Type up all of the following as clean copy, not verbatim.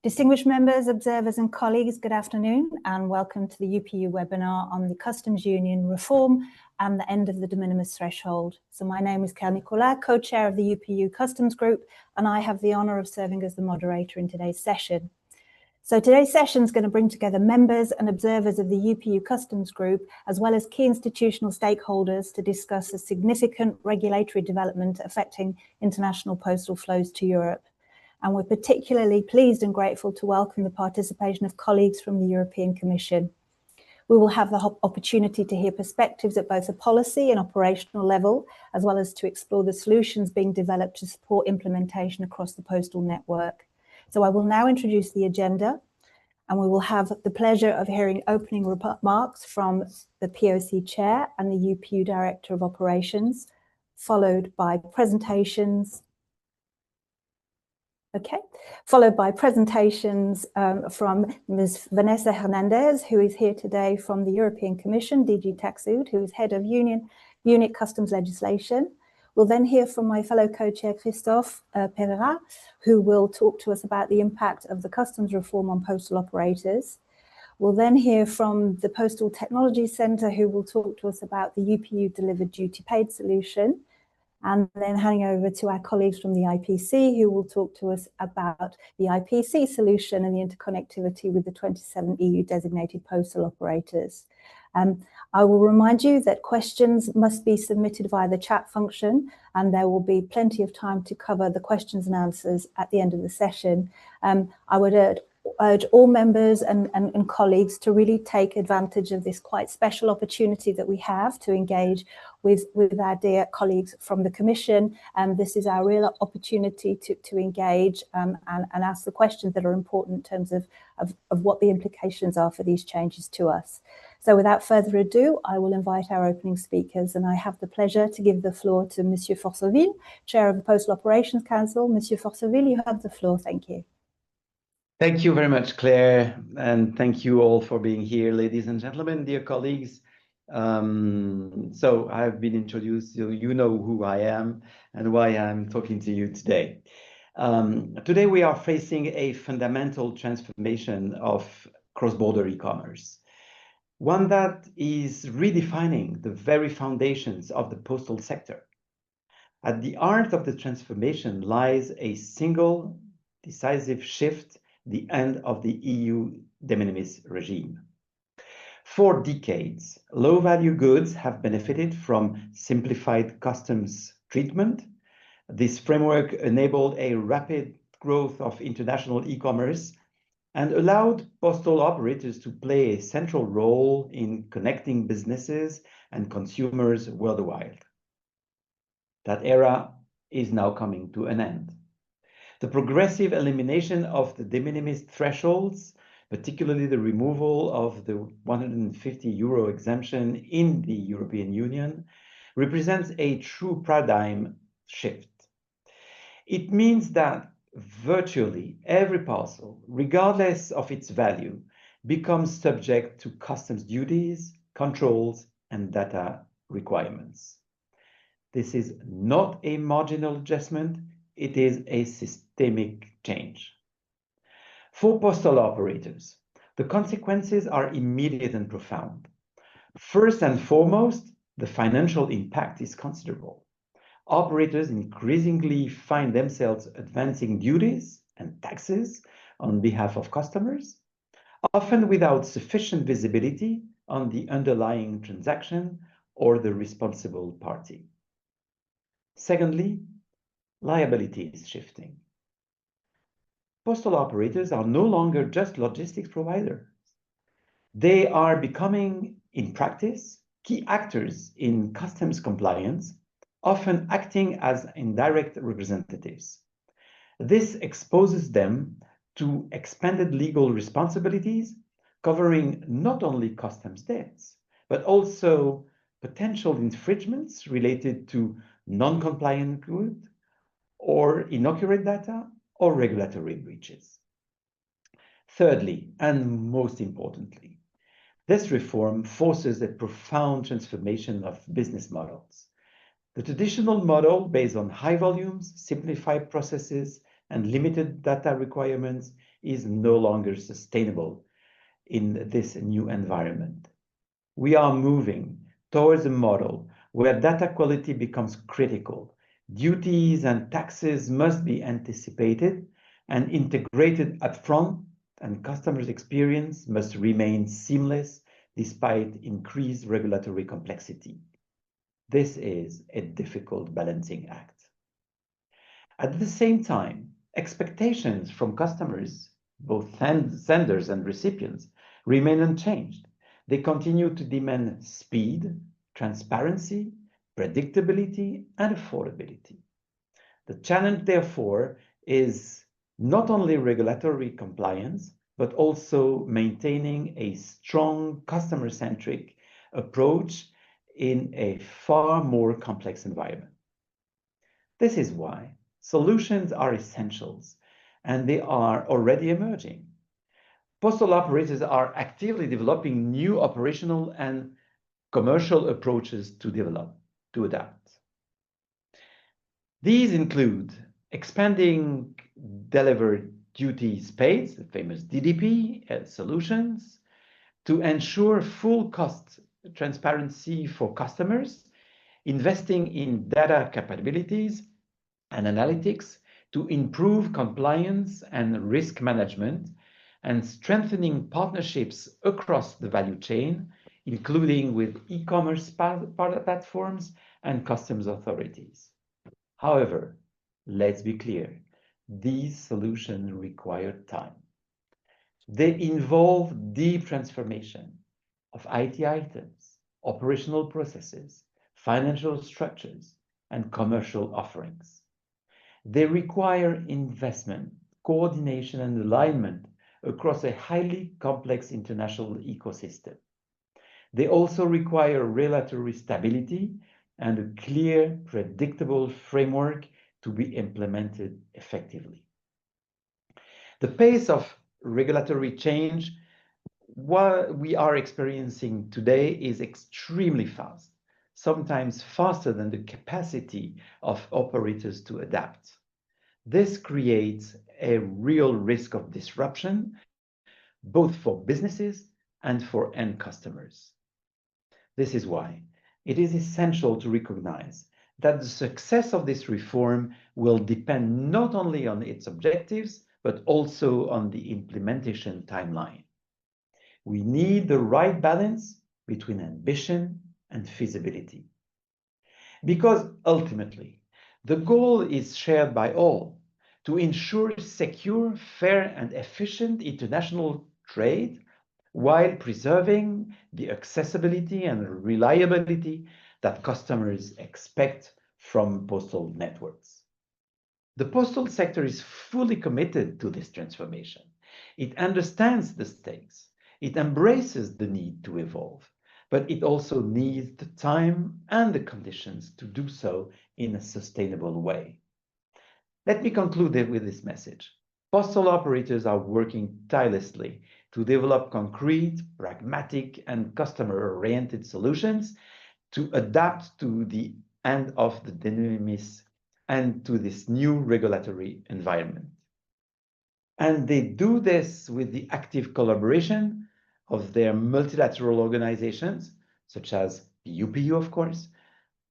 Distinguished members, observers and colleagues, good afternoon and welcome to the UPU webinar on the Customs Union reform and the end of the de minimis threshold. So my name is Claire Nicolas, co-chair of the UPU Customs Group, and I have the honour of serving as the moderator in today's session. So today's session is going to bring together members and observers of the UPU Customs Group, as well as key institutional stakeholders, to discuss a significant regulatory development affecting international postal flows to Europe. And we're particularly pleased and grateful to welcome the participation of colleagues from the European Commission. We will have the opportunity to hear perspectives at both a policy and operational level, as well as to explore the solutions being developed to support implementation across the postal network. So I will now introduce the agenda, and we will have the pleasure of hearing opening remarks from the POC Chair and the UPU Director of Operations, followed by presentations from Ms. Vanessa Hernandez, who is here today from the European Commission, DG Taxud, who is Head of Unit Customs Legislation. We'll then hear from my fellow co-chair, Christophe Pereira, who will talk to us about the impact of the customs reform on postal operators. We'll then hear from the Postal Technology Centre, who will talk to us about the UPU delivered duty paid solution. And then handing over to our colleagues from the IPC, who will talk to us about the IPC solution and the interconnectivity with the 27 EU designated postal operators. I will remind you that questions must be submitted via the chat function, and there will be plenty of time to cover the questions and answers at the end of the session. I would urge all members and colleagues to really take advantage of this quite special opportunity that we have to engage with our dear colleagues from the Commission. This is our real opportunity to engage and ask the questions that are important in terms of what the implications are for these changes to us. So without further ado, I will invite our opening speakers, and I have the pleasure to give the floor to Monsieur Forceville, Chair of the Postal Operations Council. Monsieur Forceville, you have the floor. Thank you. Thank you very much, Claire, and thank you all for being here, ladies and gentlemen, dear colleagues. So I've been introduced, so you know who I am and why I'm talking to you today. Today we are facing a fundamental transformation of cross-border e-commerce, one that is redefining the very foundations of the postal sector. At the heart of the transformation lies a single decisive shift: the end of the EU de minimis regime. For decades, low-value goods have benefited from simplified customs treatment. This framework enabled a rapid growth of international e-commerce and allowed postal operators to play a central role in connecting businesses and consumers worldwide. That era is now coming to an end. The progressive elimination of the de minimis thresholds, particularly the removal of the €150 exemption in the European Union, represents a true paradigm shift. It means that virtually every parcel, regardless of its value, becomes subject to customs duties, controls, and data requirements. This is not a marginal adjustment. It is a systemic change. For postal operators, the consequences are immediate and profound. First and foremost, the financial impact is considerable. Operators increasingly find themselves advancing duties and taxes on behalf of customers, often without sufficient visibility on the underlying transaction or the responsible party. Secondly, liability is shifting. Postal operators are no longer just logistics providers. They are becoming, in practice, key actors in customs compliance, often acting as indirect representatives. This exposes them to expanded legal responsibilities, covering not only customs debts, but also potential infringements related to non-compliant goods, or inaccurate data, or regulatory breaches. Thirdly, and most importantly, this reform forces a profound transformation of business models. The traditional model, based on high volumes, simplified processes, and limited data requirements, is no longer sustainable in this new environment. We are moving towards a model where data quality becomes critical. Duties and taxes must be anticipated and integrated upfront, and customers' experience must remain seamless despite increased regulatory complexity. This is a difficult balancing act. At the same time, expectations from customers, both senders and recipients, remain unchanged. They continue to demand speed, transparency, predictability, and affordability. The challenge, therefore, is not only regulatory compliance, but also maintaining a strong customer-centric approach in a far more complex environment. This is why solutions are essentials, and they are already emerging. Postal operators are actively developing new operational and commercial approaches to adapt. These include expanding delivered duties paid, the famous DDP solutions, to ensure full cost transparency for customers, investing in data capabilities and analytics to improve compliance and risk management, and strengthening partnerships across the value chain, including with e-commerce platforms and customs authorities. However, let's be clear, these solutions require time. They involve deep transformation of IT items, operational processes, financial structures, and commercial offerings. They require investment, coordination, and alignment across a highly complex international ecosystem. They also require regulatory stability and a clear, predictable framework to be implemented effectively. The pace of regulatory change what we are experiencing today is extremely fast, sometimes faster than the capacity of operators to adapt. This creates a real risk of disruption, both for businesses and for end customers. This is why it is essential to recognize that the success of this reform will depend not only on its objectives, but also on the implementation timeline. We need the right balance between ambition and feasibility. Because ultimately, the goal is shared by all to ensure secure, fair, and efficient international trade while preserving the accessibility and reliability that customers expect from postal networks. The postal sector is fully committed to this transformation. It understands the stakes. It embraces the need to evolve, but it also needs the time and the conditions to do so in a sustainable way. Let me conclude with this message. Postal operators are working tirelessly to develop concrete, pragmatic, and customer-oriented solutions to adapt to the end of the de minimis and to this new regulatory environment. And they do this with the active collaboration of their multilateral organizations, such as the UPU, of course,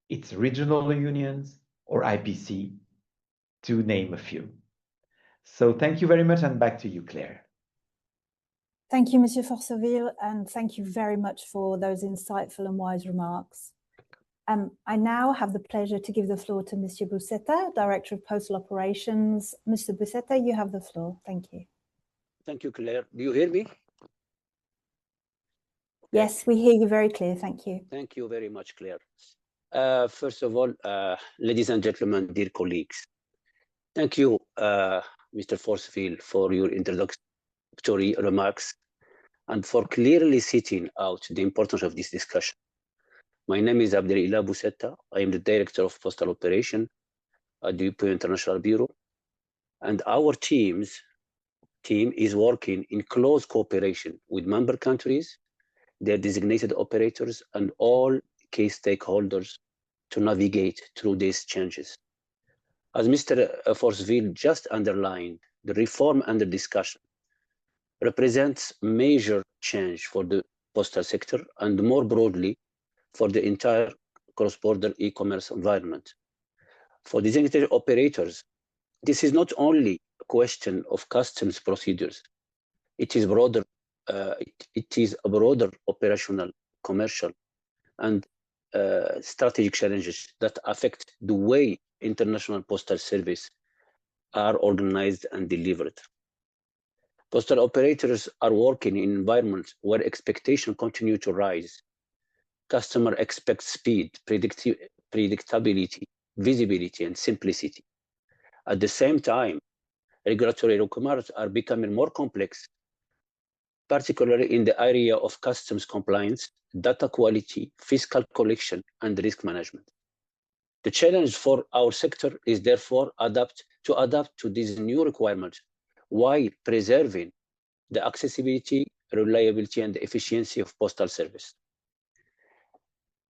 its regional unions, or IPC, to name a few. So thank you very much, and back to you, Claire. Thank you, Monsieur Forceville, and thank you very much for those insightful and wise remarks. I now have the pleasure to give the floor to Monsieur Busetta, Director of Postal Operations. Mr. Busetta, you have the floor. Thank you. Thank you, Claire. Do you hear me? Yes, we hear you very clear. Thank you. Thank you very much, Claire. First of all, ladies and gentlemen, dear colleagues, thank you, Mr. Forceville, for your introductory remarks and for clearly setting out the importance of this discussion. My name is Abdelilah Busetta. I am the Director of Postal Operation at the UPU International Bureau, and our team is working in close cooperation with member countries, their designated operators, and all key stakeholders to navigate through these changes. As Mr. Forceville just underlined, the reform under discussion represents major change for the postal sector and more broadly for the entire cross-border e-commerce environment. For designated operators, this is not only a question of customs procedures, it is broader. It is a broader operational, commercial, and strategic challenges that affect the way international postal service are organized and delivered. Postal operators are working in environments where expectations continue to rise. Customer expects speed, predictability, visibility, and simplicity. At the same time, regulatory requirements are becoming more complex, particularly in the area of customs compliance, data quality, fiscal collection, and risk management. The challenge for our sector is therefore to adapt to these new requirements while preserving the accessibility, reliability, and efficiency of postal service.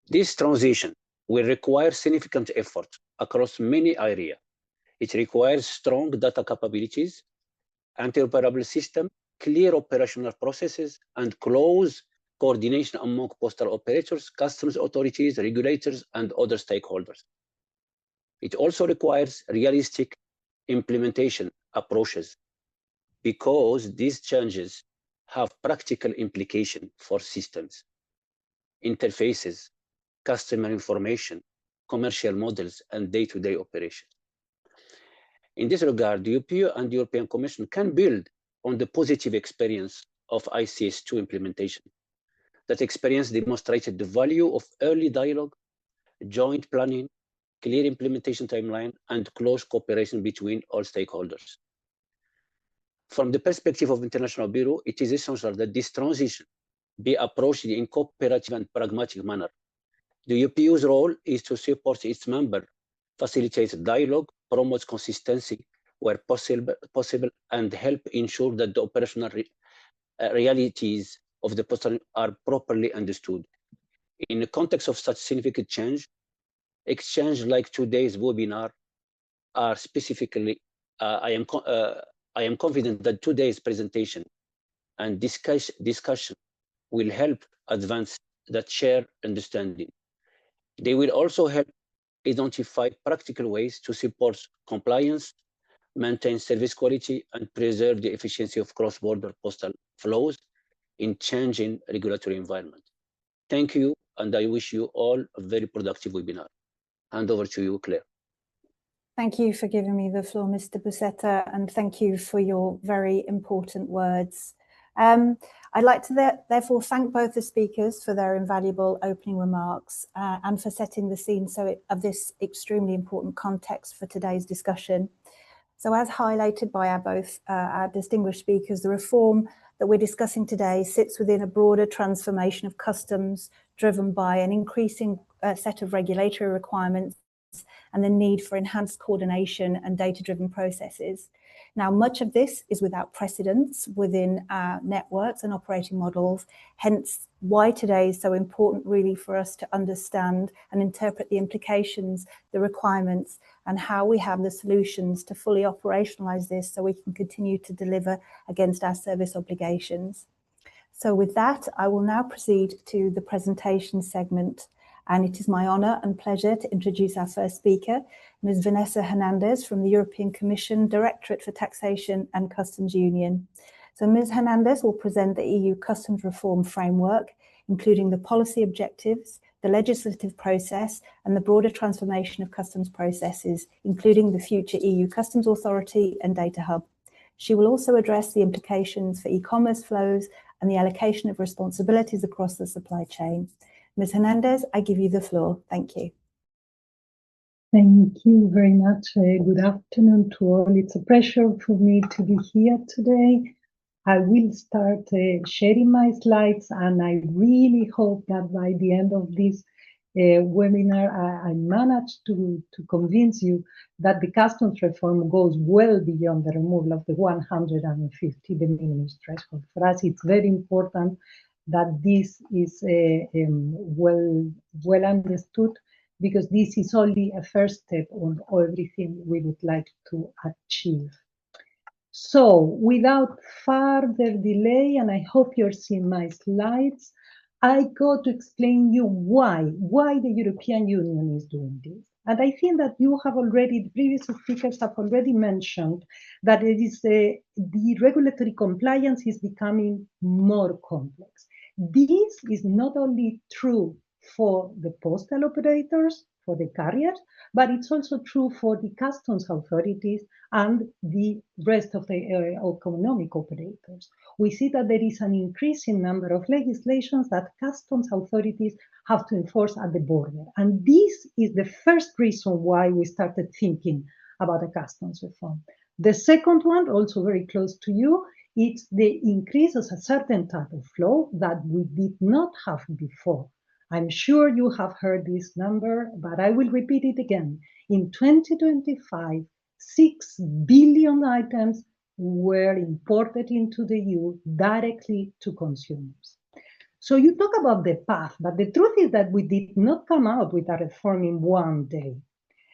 This transition will require significant effort across many areas. It requires strong data capabilities, interoperable system, clear operational processes, and close coordination among postal operators, customs authorities, regulators, and other stakeholders. It also requires realistic implementation approaches because these changes have practical implications for systems, interfaces, customer information, commercial models, and day-to-day operations. In this regard, the UPU and the European Commission can build on the positive experience of ICS2 implementation. That experience demonstrated the value of early dialogue, joint planning, clear implementation timeline, and close cooperation between all stakeholders. From the perspective of International Bureau, it is essential that this transition be approached in cooperative and pragmatic manner. The UPU's role is to support its member, facilitate dialogue, promote consistency where possible, and help ensure that the operational realities of the postal are properly understood. In the context of such significant change, exchange like today's webinar are specifically, I am confident that today's presentation and discussion will help advance that shared understanding. They will also help identify practical ways to support compliance, maintain service quality, and preserve the efficiency of cross-border postal flows in changing regulatory environment. Thank you, and I wish you all a very productive webinar. Hand over to you, Claire. Thank you for giving me the floor, Mr. Busetta, and thank you for your very important words. I'd like to therefore thank both the speakers for their invaluable opening remarks and for setting the scene of this extremely important context for today's discussion. So as highlighted by our distinguished speakers, the reform that we're discussing today sits within a broader transformation of customs driven by an increasing set of regulatory requirements and the need for enhanced coordination and data-driven processes. Now, much of this is without precedence within our networks and operating models, hence why today is so important really for us to understand and interpret the implications, the requirements, and how we have the solutions to fully operationalize this so we can continue to deliver against our service obligations. So with that, I will now proceed to the presentation segment. And it is my honour and pleasure to introduce our first speaker, Ms. Vanessa Hernandez from the European Commission, Directorate for Taxation and Customs Union. So Ms. Hernandez will present the EU customs reform framework, including the policy objectives, the legislative process, and the broader transformation of customs processes, including the future EU Customs Authority and Data Hub. She will also address the implications for e-commerce flows and the allocation of responsibilities across the supply chain. Ms. Hernandez, I give you the floor. Thank you. Thank you very much. Good afternoon to all. It's a pleasure for me to be here today. I will start sharing my slides, and I really hope that by the end of this webinar, I managed to convince you that the customs reform goes well beyond the removal of the 150 de minimis threshold. For us, it's very important that this is well understood, because this is only a first step on everything we would like to achieve. So without further delay, and I hope you're seeing my slides, I go to explain you why the European Union is doing this. And I think that you have already, the previous speakers have already mentioned that it is the regulatory compliance is becoming more complex. This is not only true for the postal operators, for the carriers, but it's also true for the customs authorities and the rest of the economic operators. We see that there is an increasing number of legislations that customs authorities have to enforce at the border. And this is the first reason why we started thinking about a customs reform. The second one, also very close to you, it's the increase of a certain type of flow that we did not have before. I'm sure you have heard this number, but I will repeat it again. In 2025, 6 billion items were imported into the EU directly to consumers. So you talk about the path, but the truth is that we did not come out with a reform in one day.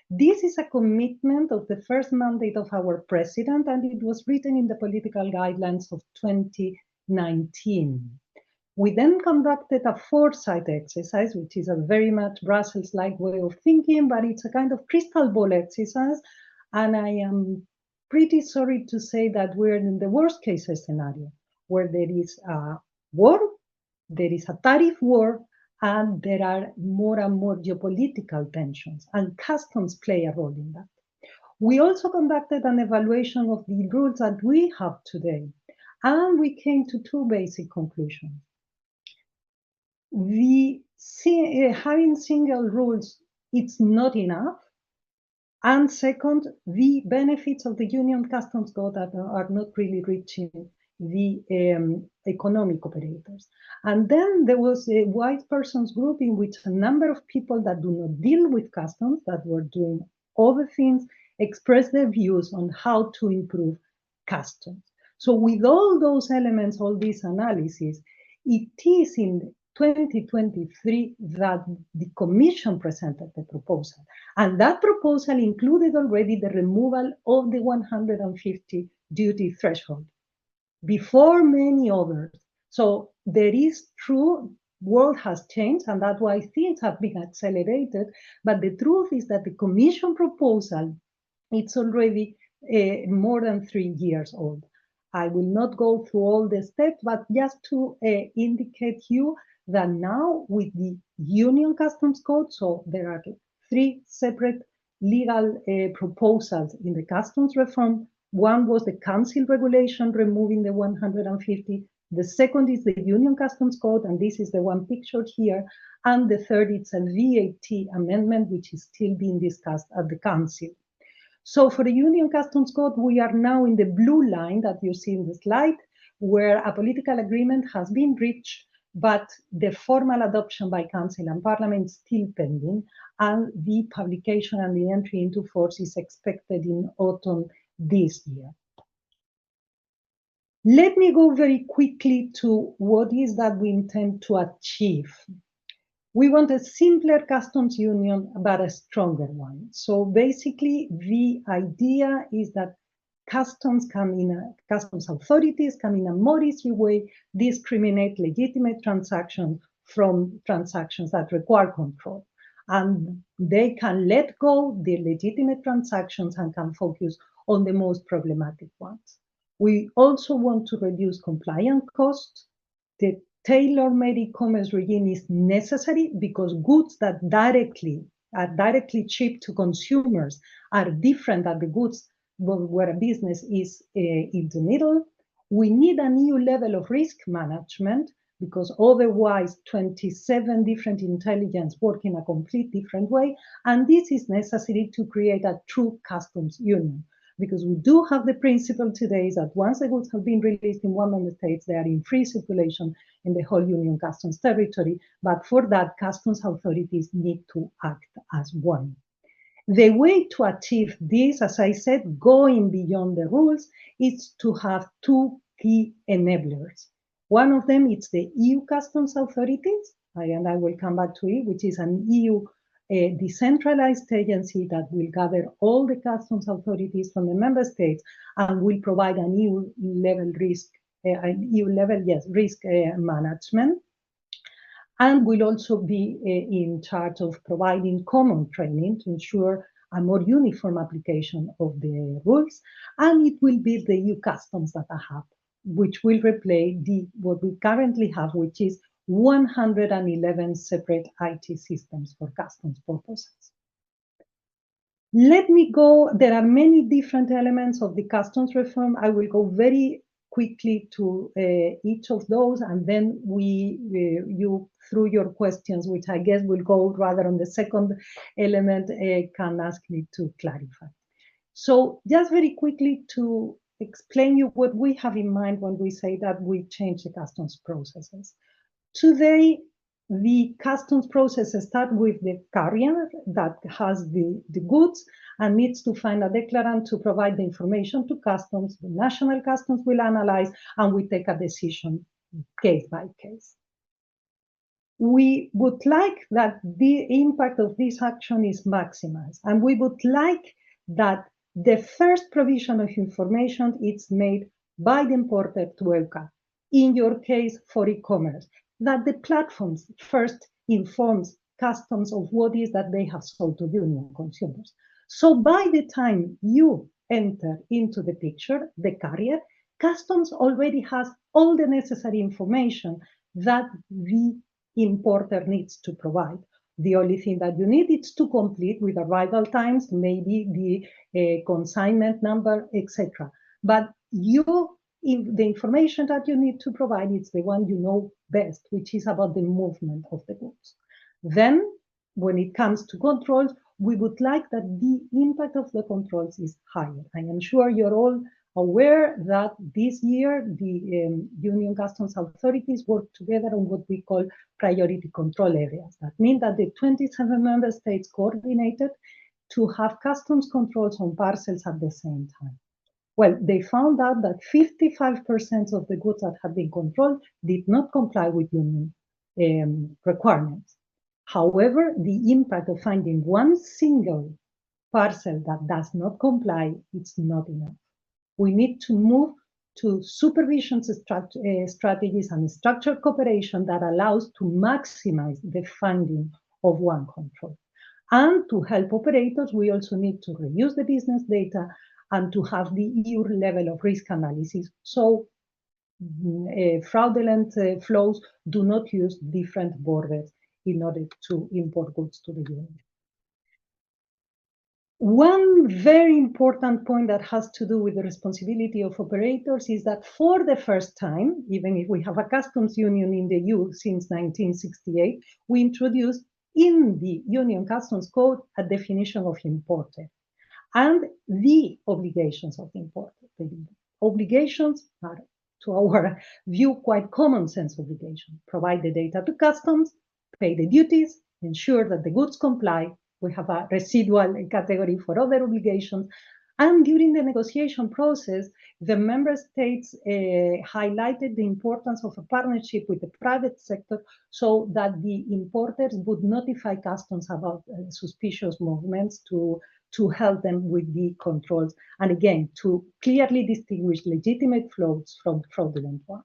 This is a commitment of the first mandate of our president, and it was written in the political guidelines of 2019. We then conducted a foresight exercise, which is a very much Brussels-like way of thinking, but it's a kind of crystal ball exercise. And I am pretty sorry to say that we're in the worst case scenario, where there is a war, there is a tariff war, and there are more and more geopolitical tensions, and customs play a role in that. We also conducted an evaluation of the rules that we have today, and we came to two basic conclusions. Having single rules, it's not enough. And second, the benefits of the Union Customs Code are not really reaching the economic operators. And then there was a white persons group in which a number of people that do not deal with customs, that were doing other things, expressed their views on how to improve customs. So with all those elements, all this analysis, it is in 2023 that the Commission presented the proposal. And that proposal included already the removal of the 150 duty threshold before many others. So there is true, world has changed, and that's why things have been accelerated. But the truth is that the Commission proposal, it's already more than 3 years old. I will not go through all the steps, but just to indicate you that now with the Union Customs Code, so there are 3 separate legal proposals in the customs reform. One was the Council regulation removing the 150. The second is the Union Customs Code, and this is the one pictured here. And the third is a VAT amendment, which is still being discussed at the Council. So for the Union Customs Code, we are now in the blue line that you see in the slide, where a political agreement has been reached, but the formal adoption by Council and Parliament is still pending, and the publication and the entry into force is expected in autumn this year. Let me go very quickly to what is that we intend to achieve. We want a simpler customs union, but a stronger one. So basically, the idea is that customs authorities can in a more easy way discriminate legitimate transactions from transactions that require control. And they can let go the legitimate transactions and can focus on the most problematic ones. We also want to reduce compliance costs. The tailor-made e-commerce regime is necessary because goods that are directly shipped to consumers are different than the goods where a business is in the middle. We need a new level of risk management because otherwise 27 different intelligence work in a complete different way. And this is necessary to create a true customs union. Because we do have the principle today that once the goods have been released in one member state, they are in free circulation in the whole Union customs territory. But for that, customs authorities need to act as one. The way to achieve this, as I said, going beyond the rules, is to have 2 key enablers. One of them is the EU customs authorities, and I will come back to it, which is an EU a decentralized agency that will gather all the customs authorities from the member states and will provide an EU-level risk, risk management, and will also be in charge of providing common training to ensure a more uniform application of the rules, and it will be the EU customs data hub, which will replace what we currently have, which is 111 separate IT systems for customs purposes. Let me go, there are many different elements of the customs reform. I will go very quickly to each of those, and then you, through your questions, which I guess will go rather on the second element, can ask me to clarify. So just very quickly to explain you what we have in mind when we say that we change the customs processes. Today, the customs processes start with the carrier that has the goods and needs to find a declarant to provide the information to customs. The national customs will analyze, and we take a decision case by case. We would like that the impact of this action is maximized, and we would like that the first provision of information is made by the importer to EUCA, in your case for e-commerce, that the platforms first informs customs of what is that they have sold to union consumers. So by the time you enter into the picture, the carrier, customs already has all the necessary information that the importer needs to provide. The only thing that you need is to complete with arrival times, maybe the consignment number, etc. But the information that you need to provide is the one you know best, which is about the movement of the goods. Then, when it comes to controls, we would like that the impact of the controls is higher. I am sure you're all aware that this year the Union Customs authorities work together on what we call priority control areas. That means that the 27 member states coordinated to have customs controls on parcels at the same time. Well, they found out that 55% of the goods that had been controlled did not comply with union requirements. However, the impact of finding one single parcel that does not comply, it's not enough. We need to move to supervision strategies and structured cooperation that allows to maximize the finding of one control. And to help operators, we also need to reuse the business data and to have the EU level of risk analysis, so fraudulent flows do not use different borders in order to import goods to the Union. One very important point that has to do with the responsibility of operators is that for the first time, even if we have a customs union in the EU since 1968, we introduced in the Union Customs Code a definition of importer and the obligations of the importer. The obligations are, to our view, quite common sense obligations. Provide the data to customs, pay the duties, ensure that the goods comply. We have a residual category for other obligations. And during the negotiation process, the member states highlighted the importance of a partnership with the private sector so that the importers would notify customs about suspicious movements to help them with the controls. And again, to clearly distinguish legitimate flows from fraudulent ones.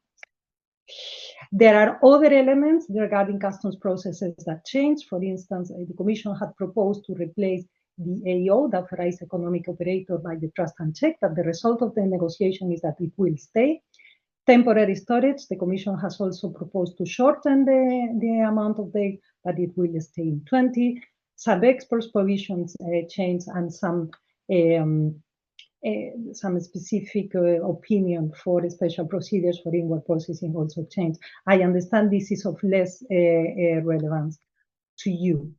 There are other elements regarding customs processes that change. For instance, the Commission had proposed to replace the AO, the authorized economic operator, by the trust and check. That the result of the negotiation is that it will stay. Temporary storage, the Commission has also proposed to shorten the amount of days, but it will stay in 20. Sub-exports provisions change, and some specific opinion for special procedures for inward processing also change. I understand this is of less relevance to you.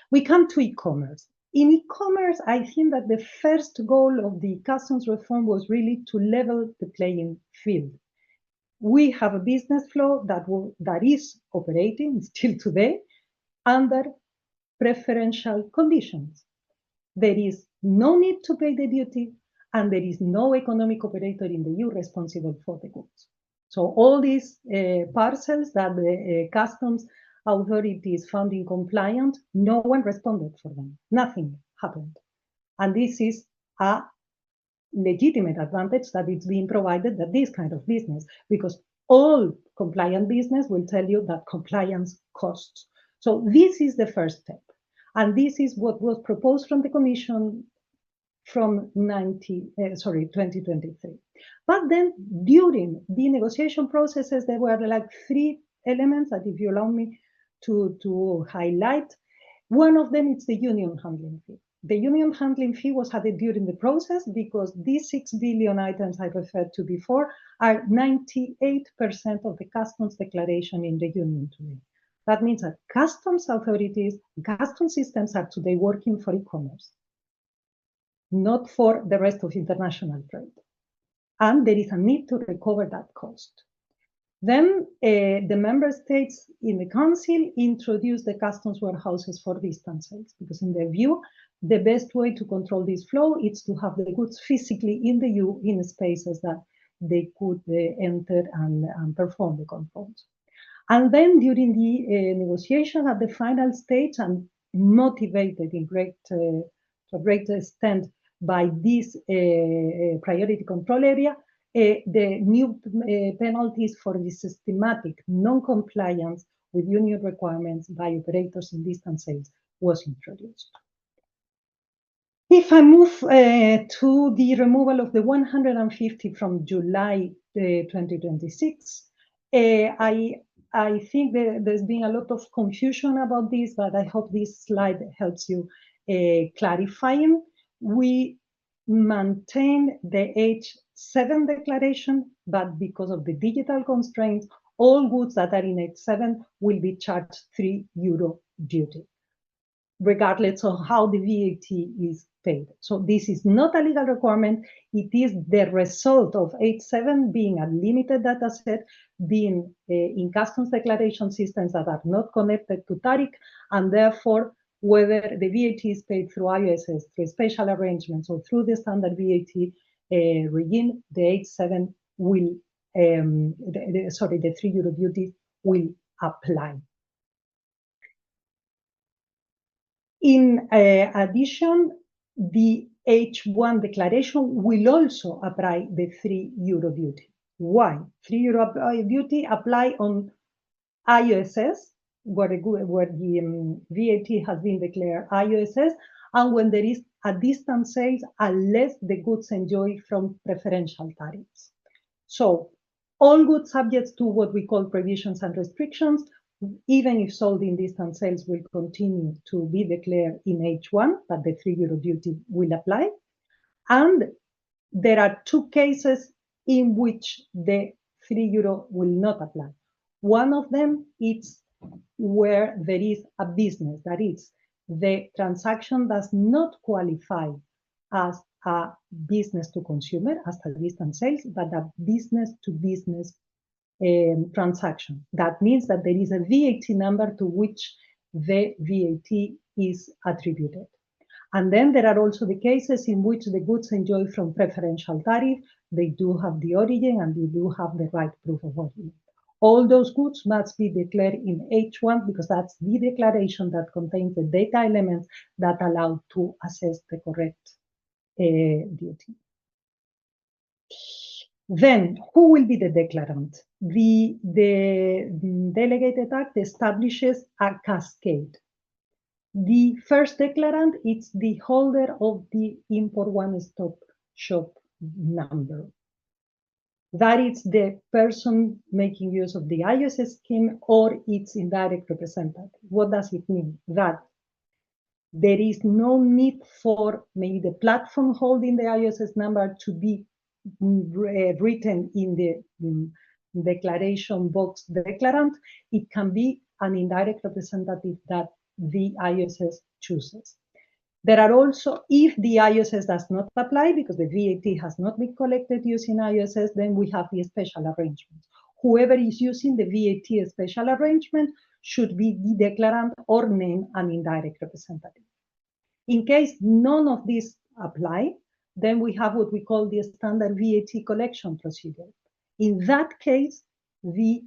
We come to e-commerce. In e-commerce, I think that the first goal of the customs reform was really to level the playing field. We have a business flow that is operating still today under preferential conditions. There is no need to pay the duty, and there is no economic operator in the EU responsible for the goods. So all these parcels that the customs authorities found incompliant, no one responded for them. Nothing happened. And this is a legitimate advantage that it's being provided that this kind of business, because all compliant business will tell you that compliance costs. So this is the first step. And this is what was proposed from the Commission from 2023. But then during the negotiation processes, there were like 3 elements that, if you allow me to highlight. One of them is the union handling fee. The union handling fee was added during the process because these 6 billion items I referred to before are 98% of the customs declaration in the union today. That means that customs authorities, customs systems are today working for e-commerce, not for the rest of international trade. And there is a need to recover that cost. Then the member states in the council introduced the customs warehouses for distant sales, because in their view, the best way to control this flow is to have the goods physically in the EU in spaces that they could enter and perform the controls. And then during the negotiation at the final stage, and motivated to a great extent by this priority control area, the new penalties for the systematic non-compliance with union requirements by operators in distant sales was introduced. If I move to the removal of the 150 from July 2026, I think there's been a lot of confusion about this, but I hope this slide helps you clarifying. We maintain the H7 declaration, but because of the digital constraints, all goods that are in H7 will be charged €3 duty, regardless of how the VAT is paid. So this is not a legal requirement. It is the result of H7 being a limited data set, being in customs declaration systems that are not connected to tariff, and therefore whether the VAT is paid through ISS, through special arrangements, or through the standard VAT regime, the H7 will, the €3 duty will apply. In addition, the H1 declaration will also apply the €3 duty. Why? €3 duty apply on ISS, where the VAT has been declared ISS, and when there is a distant sales, unless the goods enjoy from preferential tariffs. So all goods subject to what we call provisions and restrictions, even if sold in distant sales, will continue to be declared in H1, but the €3 duty will apply. And there are 2 cases in which the €3 will not apply. One of them is where there is a business, that is, the transaction does not qualify as a business to consumer, as a distant sales, but a business to business transaction. That means that there is a VAT number to which the VAT is attributed. And then there are also the cases in which the goods enjoy from preferential tariff. They do have the origin and they do have the right proof of origin. All those goods must be declared in H1 because that's the declaration that contains the data elements that allow to assess the correct duty. Then, who will be the declarant? The Delegated Act establishes a cascade. The first declarant is the holder of the import one-stop shop number. That is the person making use of the ISS scheme or its indirect representative. What does it mean? That there is no need for maybe the platform holding the ISS number to be written in the declaration box declarant. It can be an indirect representative that the ISS chooses. There are also, if the ISS does not apply because the VAT has not been collected using ISS, then we have the special arrangement. Whoever is using the VAT special arrangement should be the declarant or name an indirect representative. In case none of these apply, then we have what we call the standard VAT collection procedure. In that case, the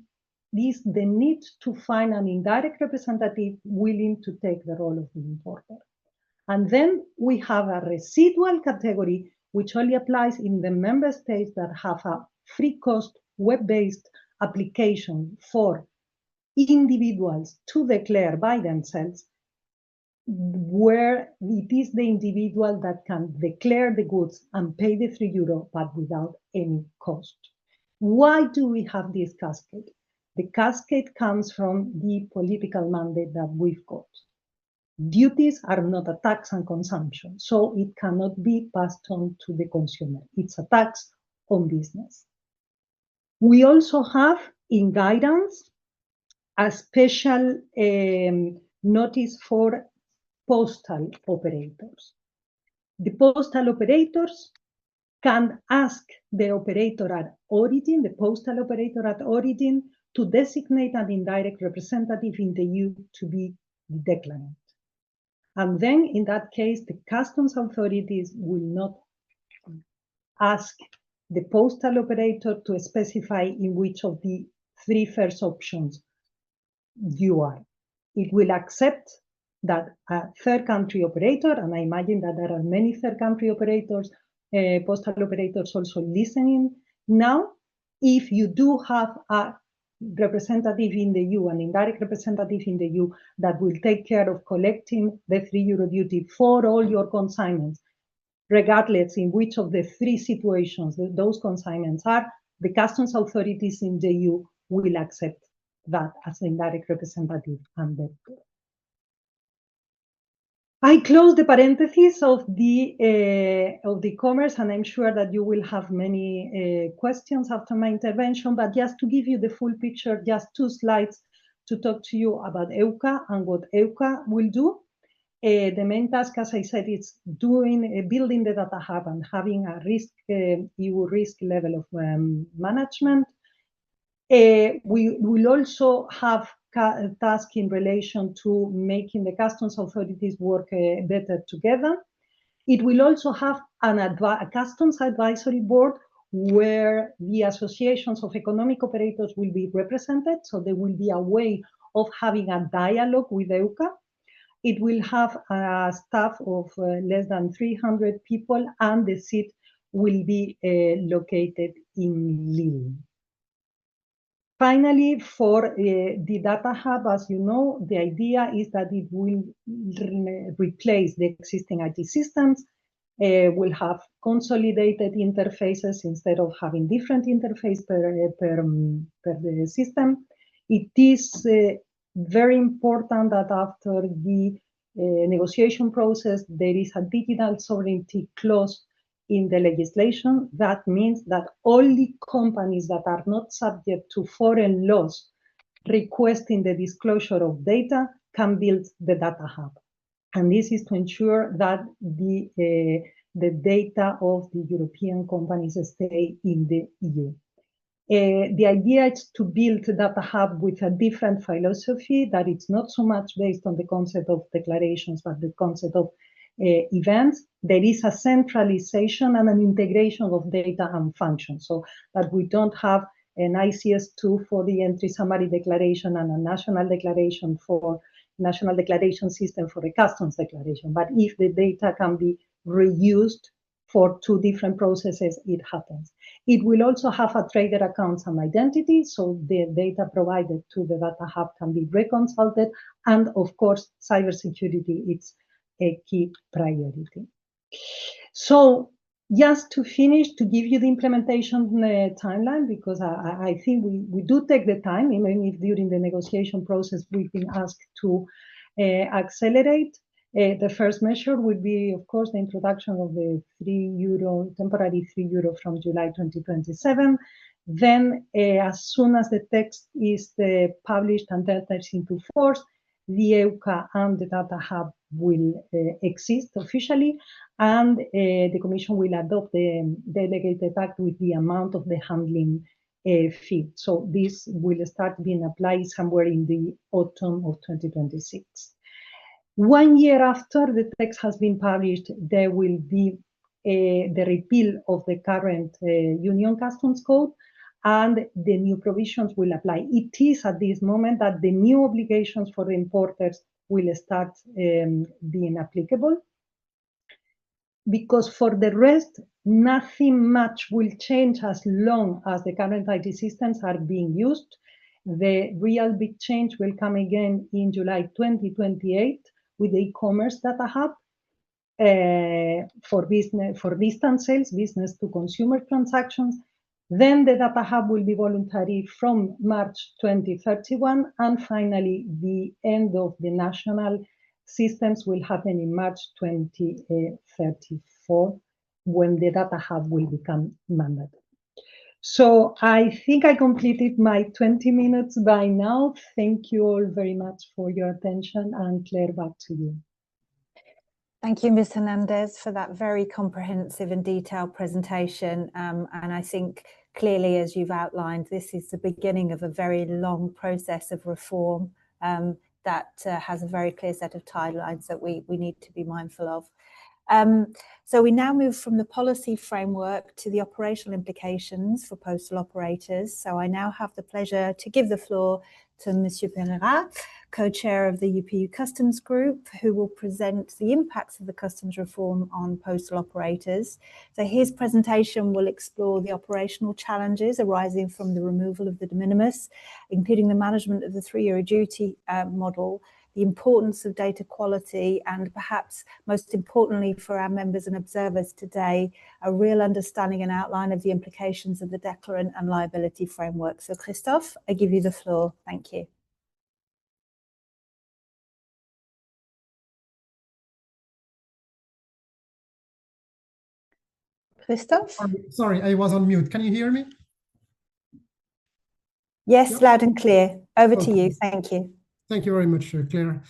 is the need to find an indirect representative willing to take the role of the importer. And then we have a residual category, which only applies in the member states that have a free cost web-based application for individuals to declare by themselves, where it is the individual that can declare the goods and pay the €3, but without any cost. Why do we have this cascade? The cascade comes from the political mandate that we've got. Duties are not a tax on consumption, so it cannot be passed on to the consumer. It's a tax on business. We also have in guidance a special notice for postal operators. The postal operators can ask the operator at origin, the postal operator at origin, to designate an indirect representative in the EU to be the declarant. And then in that case, the customs authorities will not ask the postal operator to specify in which of the three first options you are. It will accept that a third country operator, and I imagine that there are many third country operators, postal operators also listening now, if you do have a representative in the EU, an indirect representative in the EU that will take care of collecting the €3 duty for all your consignments, regardless in which of the three situations those consignments are, the customs authorities in the EU will accept that as an indirect representative and debtor. I close the parentheses of the commerce, and I'm sure that you will have many questions after my intervention, but just to give you the full picture, just 2 slides to talk to you about EUCA and what EUCA will do. The main task, as I said, is building the data hub and having a EU risk level of management. We will also have a task in relation to making the customs authorities work better together. It will also have a customs advisory board where the associations of economic operators will be represented, so there will be a way of having a dialogue with EUCA. It will have a staff of less than 300 people, and the seat will be located in Lille. Finally, for the data hub, as you know, the idea is that it will replace the existing IT systems, will have consolidated interfaces instead of having different interfaces per the system. It is very important that after the negotiation process, there is a digital sovereignty clause in the legislation. That means that only companies that are not subject to foreign laws requesting the disclosure of data can build the data hub. And this is to ensure that the data of the European companies stay in the EU. The idea is to build a data hub with a different philosophy, that it's not so much based on the concept of declarations, but the concept of events. There is a centralization and an integration of data and functions, so that we don't have an ICS2 for the entry summary declaration and a national declaration system for a customs declaration. But if the data can be reused for 2 different processes, it happens. It will also have a trader accounts and identity, so the data provided to the data hub can be reconciled. And of course, cybersecurity is a key priority. So just to finish, to give you the implementation timeline, because I think we do take the time, even if during the negotiation process we've been asked to accelerate. The first measure would be, of course, the introduction of the €3, temporary €3 from July 2027. Then, as soon as the text is published and enters into force, the EUCA and the data hub will exist officially, and the Commission will adopt the delegated act with the amount of the handling fee. So this will start being applied somewhere in the autumn of 2026. 1 year after the text has been published, there will be the repeal of the current Union Customs Code, and the new provisions will apply. It is at this moment that the new obligations for the importers will start being applicable, because for the rest, nothing much will change as long as the current IT systems are being used. The real big change will come again in July 2028 with the e-commerce data hub for distance sales, business to consumer transactions. Then the data hub will be voluntary from March 2031, and finally the end of the national systems will happen in March 2034, when the data hub will become mandatory. So I think I completed my 20 minutes by now. Thank you all very much for your attention, and Claire, back to you. Thank you, Ms. Hernandez, for that very comprehensive and detailed presentation. And I think clearly, as you've outlined, this is the beginning of a very long process of reform that has a very clear set of timelines that we need to be mindful of. So we now move from the policy framework to the operational implications for postal operators. So I now have the pleasure to give the floor to Monsieur Pereira, co-chair of the UPU Customs Group, who will present the impacts of the customs reform on postal operators. So his presentation will explore the operational challenges arising from the removal of the de minimis, including the management of the 3-year duty model, the importance of data quality, and perhaps most importantly for our members and observers today, a real understanding and outline of the implications of the declarant and liability framework. So Christophe, I give you the floor. Thank you. Christophe? Sorry, I was on mute. Can you hear me? Yes, yep. Loud and clear. Over to you. Thank you. Thank you very much, Claire.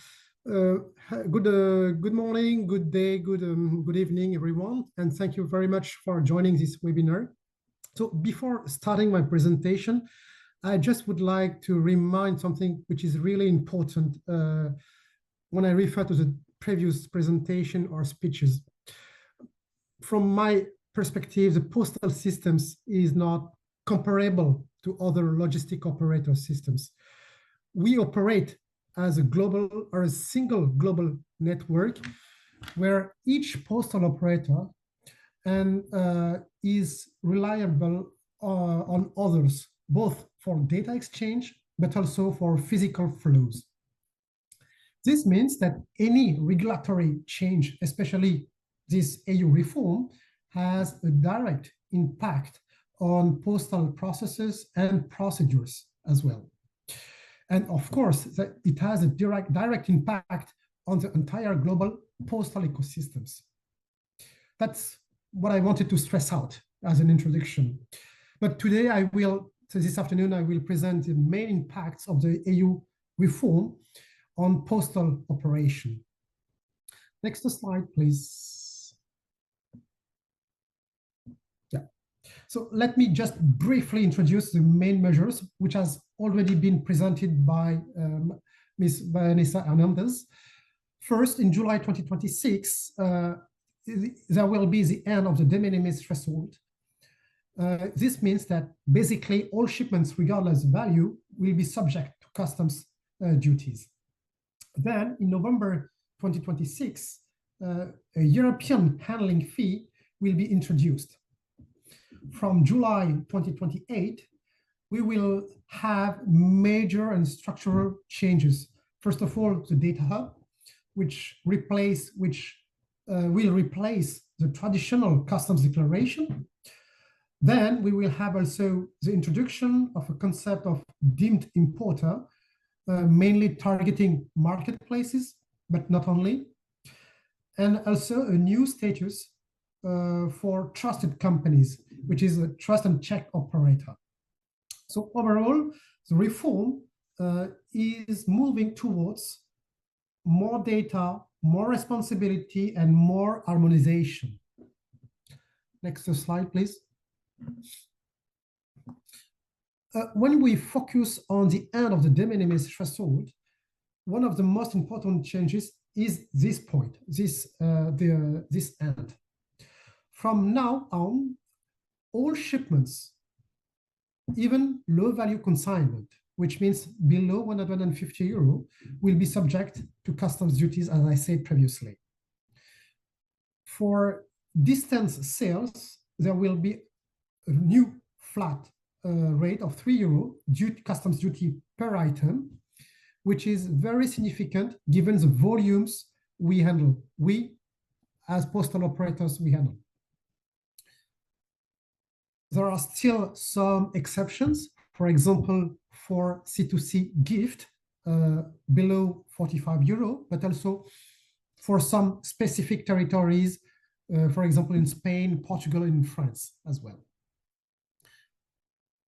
Good morning, good day, good evening, everyone, and thank you very much for joining this webinar. So before starting my presentation, I just would like to remind something which is really important when I refer to the previous presentation or speeches. From my perspective, the postal systems is not comparable to other logistic operator systems. We operate as a global or a single global network where each postal operator is reliable on others, both for data exchange, but also for physical flows. This means that any regulatory change, especially this EU reform, has a direct impact on postal processes and procedures as well. And of course, it has a direct impact on the entire global postal ecosystems. That's what I wanted to stress out as an introduction. But today this afternoon, I will present the main impacts of the EU reform on postal operation. Next slide, please. Yeah. So let me just briefly introduce the main measures, which has already been presented by Ms. Vanessa Hernandez. First, in July 2026, there will be the end of the de minimis threshold. This means that basically all shipments, regardless of value, will be subject to customs duties. Then, in November 2026, a European handling fee will be introduced. From July 2028, we will have major and structural changes. First of all, the data hub, which will replace the traditional customs declaration. Then we will have also the introduction of a concept of deemed importer, mainly targeting marketplaces, but not only. And also a new status for trusted companies, which is a trust and check operator. So overall, the reform is moving towards more data, more responsibility, and more harmonization. Next slide, please. When we focus on the end of the de minimis threshold, one of the most important changes is this point, this end. From now on, all shipments even low-value consignment, which means below 150 euro, will be subject to customs duties, as I said previously. For distance sales, there will be a new flat rate of 3 euro customs duty per item, which is very significant given the volumes we handle. We, as postal operators, we handle. There are still some exceptions. For example, for C2C gift below 45 euro, but also for some specific territories, for example, in Spain, Portugal, and France as well.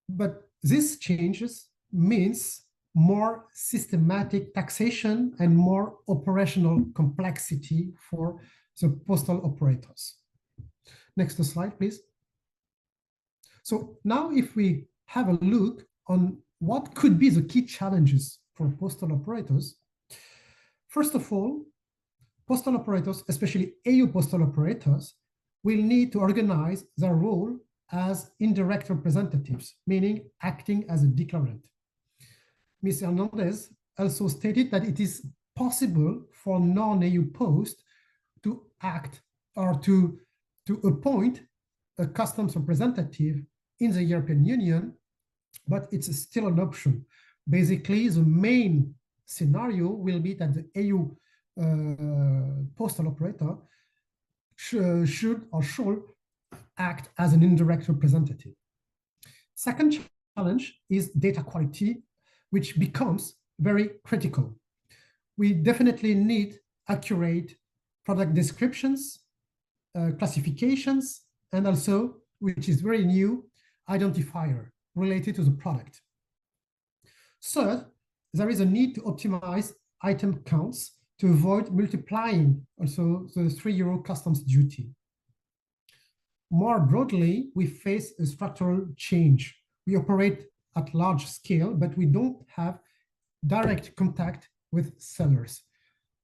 But these changes means more systematic taxation and more operational complexity for the postal operators. Next slide, please. So now if we have a look on what could be the key challenges for postal operators, first of all, postal operators, especially EU postal operators, will need to organize their role as indirect representatives, meaning acting as a declarant. Ms. Hernandez also stated that it is possible for non-EU posts to act or to appoint a customs representative in the European Union, but it's still an option. Basically, the main scenario will be that the EU postal operator should act as an indirect representative. Second challenge is data quality, which becomes very critical. We definitely need accurate product descriptions, classifications, and also, which is very new, identifier related to the product. Third, there is a need to optimize item counts to avoid multiplying also the 3 euro customs duty. More broadly, we face a structural change. We operate at large scale, but we don't have direct contact with sellers.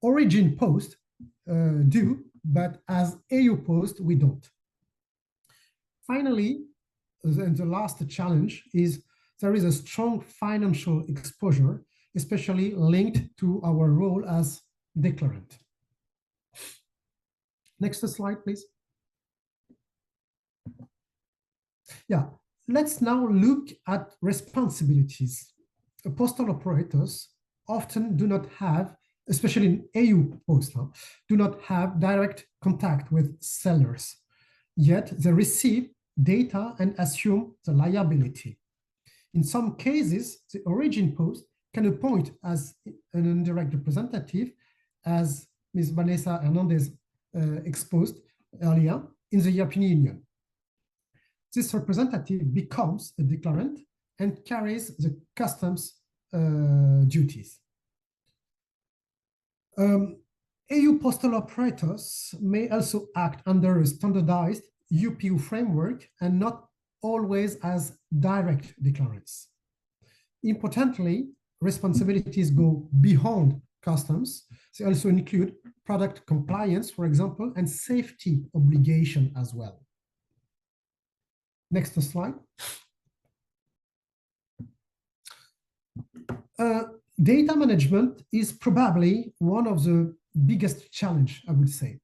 Origin post do, but as EU post, we don't. Finally, and the last challenge is there is a strong financial exposure, especially linked to our role as declarant. Next slide, please. Yeah, let's now look at responsibilities. Postal operators often do not have, especially in EU post, do not have direct contact with sellers, yet they receive data and assume the liability. In some cases, the origin post can appoint as an indirect representative, as Ms. Vanessa Hernandez exposed earlier, in the European Union. This representative becomes a declarant and carries the customs duties. EU postal operators may also act under a standardized UPU framework and not always as direct declarants. Importantly, responsibilities go beyond customs. They also include product compliance, for example, and safety obligation as well. Next slide. Data management is probably one of the biggest challenge, I would say.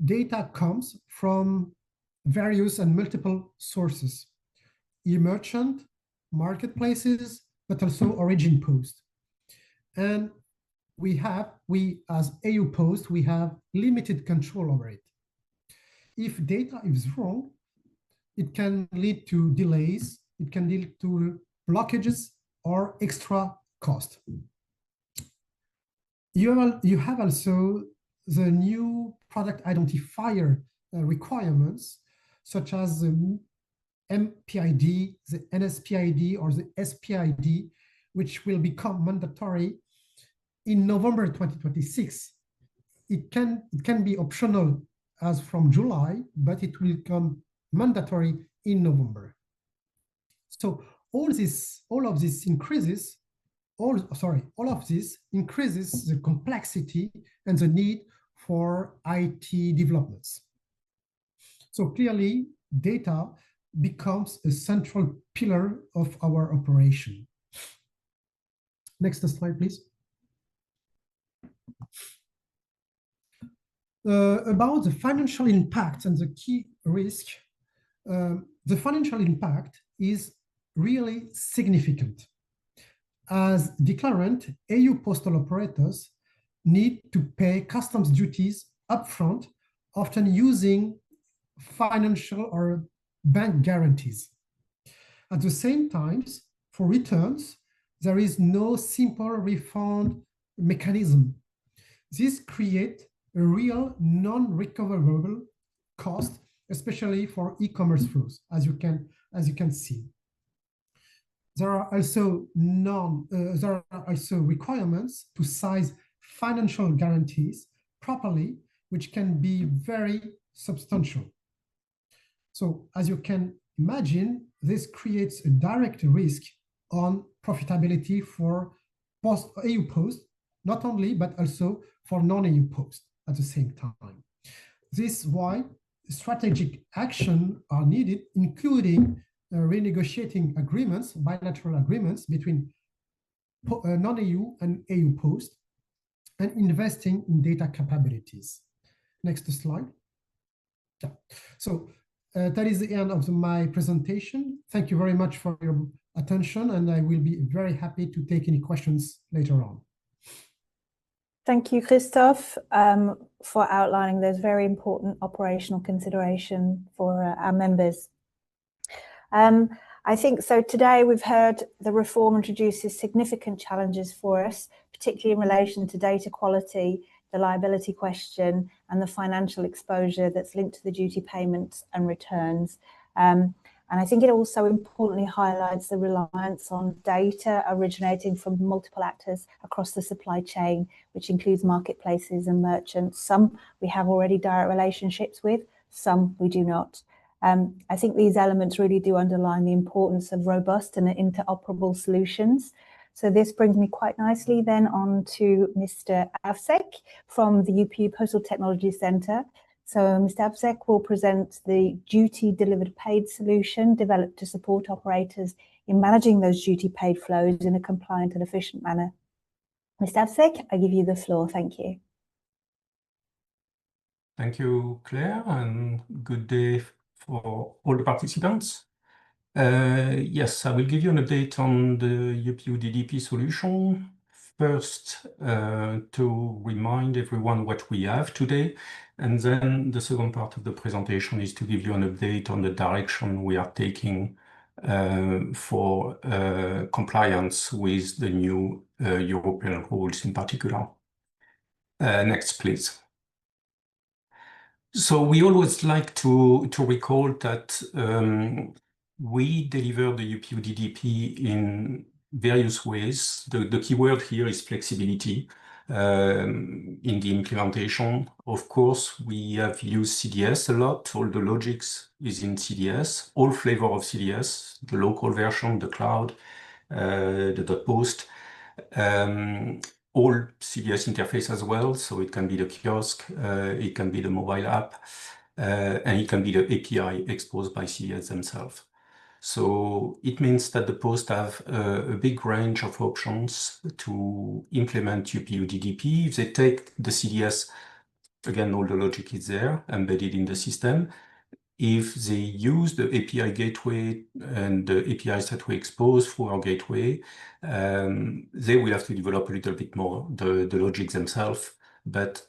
Data comes from various and multiple sources, e-merchant, marketplaces, but also origin post. And we as EU post, we have limited control over it. If data is wrong, it can lead to delays, it can lead to blockages or extra cost. You have also the new product identifier requirements, such as the MPID, the NSPID, or the SPID, which will become mandatory in November 2026. It can be optional as from July, but it will become mandatory in November. So all of this increases the complexity and the need for IT developments. So clearly, data becomes a central pillar of our operation. Next slide, please. About the financial impact and the key risk, the financial impact is really significant, as declarant EU postal operators need to pay customs duties upfront, often using financial or bank guarantees. At the same time, for returns, there is no simple refund mechanism. This creates a real non-recoverable cost, especially for e-commerce flows, as you can see. There are also requirements to size financial guarantees properly, which can be very substantial. So as you can imagine, this creates a direct risk on profitability for EU Post, not only, but also for non-EU Post at the same time. This is why strategic action are needed, including renegotiating agreements, bilateral agreements between non-EU and EU Post, and investing in data capabilities. Next slide. Yeah. So that is the end of my presentation. Thank you very much for your attention, and I will be very happy to take any questions later on. Thank you, Christophe, for outlining those very important operational considerations for our members. I think so today we've heard the reform introduces significant challenges for us, particularly in relation to data quality, the liability question, and the financial exposure that's linked to the duty payments and returns. And I think it also importantly highlights the reliance on data originating from multiple actors across the supply chain, which includes marketplaces and merchants. Some we have already direct relationships with, some we do not. I think these elements really do underline the importance of robust and interoperable solutions. So this brings me quite nicely then on to Mr. Avsek from the UPU Postal Technology Centre. So Mr. Avsek will present the duty delivered paid solution developed to support operators in managing those duty paid flows in a compliant and efficient manner. Mr. Avsek, I give you the floor. Thank you. Thank you, Claire, and good day for all the participants. Yes, I will give you an update on the UPU DDP solution. First, to remind everyone what we have today, and then the second part of the presentation is to give you an update on the direction we are taking for compliance with the new European rules in particular. Next, please. So we always like to recall that we deliver the UPU DDP in various ways. The key word here is flexibility in the implementation. Of course, we have used CDS a lot. All the logics is in CDS, all flavor of CDS, the local version, the cloud, the .post, all CDS interface as well. So it can be the kiosk, it can be the mobile app, and it can be the API exposed by CDS themselves. So it means that the post have a big range of options to implement UPU DDP. If they take the CDS, again, all the logic is there, embedded in the system. If they use the API gateway and the APIs that we expose through our gateway, they will have to develop a little bit more the logic themselves, but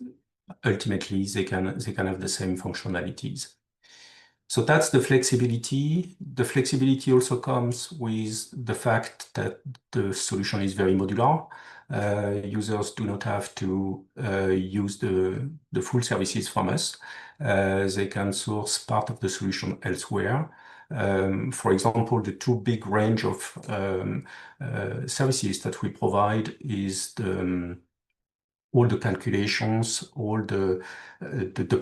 ultimately they can have the same functionalities. So that's the flexibility. The flexibility also comes with the fact that the solution is very modular. Users do not have to use the full services from us. They can source part of the solution elsewhere. For example, the two big range of services that we provide is all the calculations, all the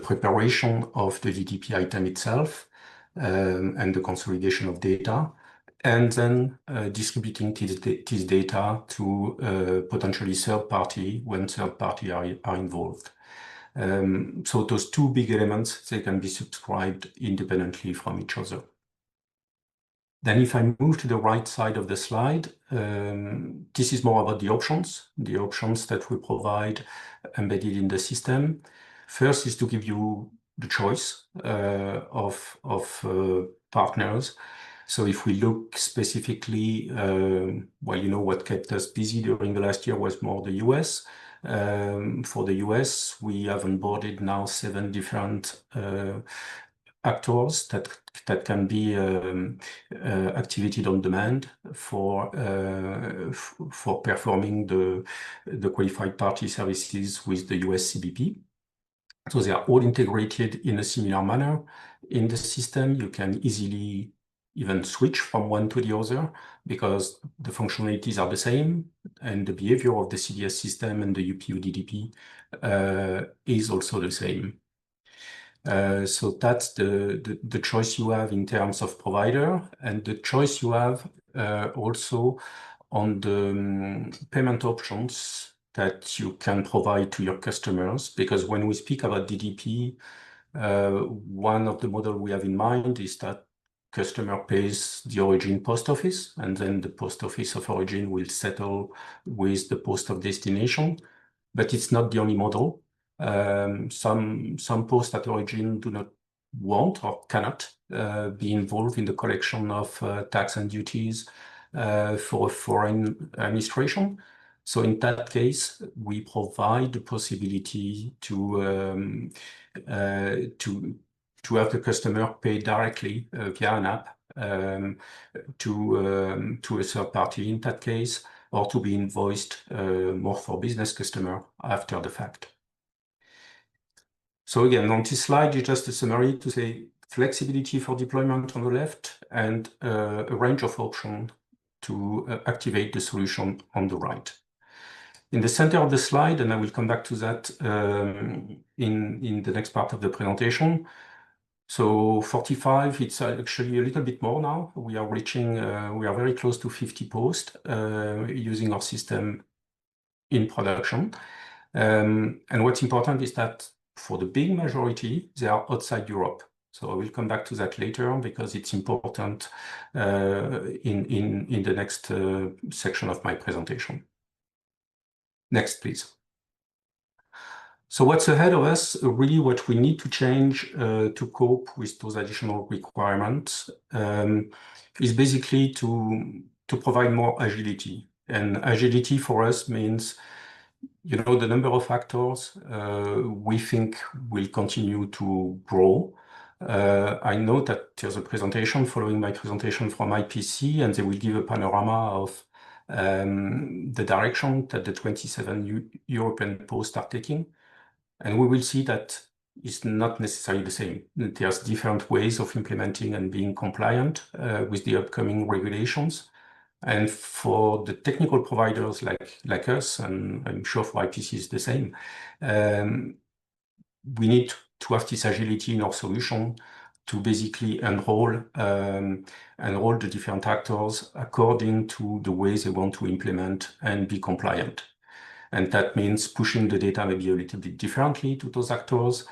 preparation of the DDP item itself, and the consolidation of data, and then distributing this data to potentially third party when third party are involved. So those two big elements, they can be subscribed independently from each other. Then if I move to the right side of the slide, this is more about the options that we provide embedded in the system. First is to give you the choice of partners. So if we look specifically, well, you know, what kept us busy during the last year was more the US. For the US, we have onboarded now 7 different actors that can be activated on demand for performing the qualified party services with the US CBP. So they are all integrated in a similar manner in the system. You can easily even switch from one to the other because the functionalities are the same and the behavior of the CDS system and the UPU DDP is also the same. So that's the choice you have in terms of provider, and the choice you have also on the payment options that you can provide to your customers. Because when we speak about DDP, one of the model we have in mind is that customer pays the origin post office, and then the post office of origin will settle with the post of destination. But it's not the only model. Some posts at origin do not want or cannot be involved in the collection of tax and duties for a foreign administration. So in that case, we provide the possibility to have the customer pay directly via an app to a third party in that case, or to be invoiced more for business customer after the fact. So again, on this slide, it's just a summary to say flexibility for deployment on the left and a range of options to activate the solution on the right. In the center of the slide, and I will come back to that in the next part of the presentation. So 45, it's actually a little bit more now. We are reaching, we are very close to 50 posts using our system in production. And what's important is that for the big majority, they are outside Europe. So I will come back to that later because it's important in the next section of my presentation. Next, please. So what's ahead of us, really what we need to change to cope with those additional requirements is basically to provide more agility. And agility for us means, you know, the number of actors we think will continue to grow. I know that there's a presentation following my presentation from IPC, and they will give a panorama of the direction that the 27 European posts are taking. And we will see that it's not necessarily the same. There's different ways of implementing and being compliant with the upcoming regulations. And for the technical providers like us, and I'm sure for IPC is the same, we need to have this agility in our solution to basically enroll the different actors according to the ways they want to implement and be compliant. And that means pushing the data maybe a little bit differently to those actors.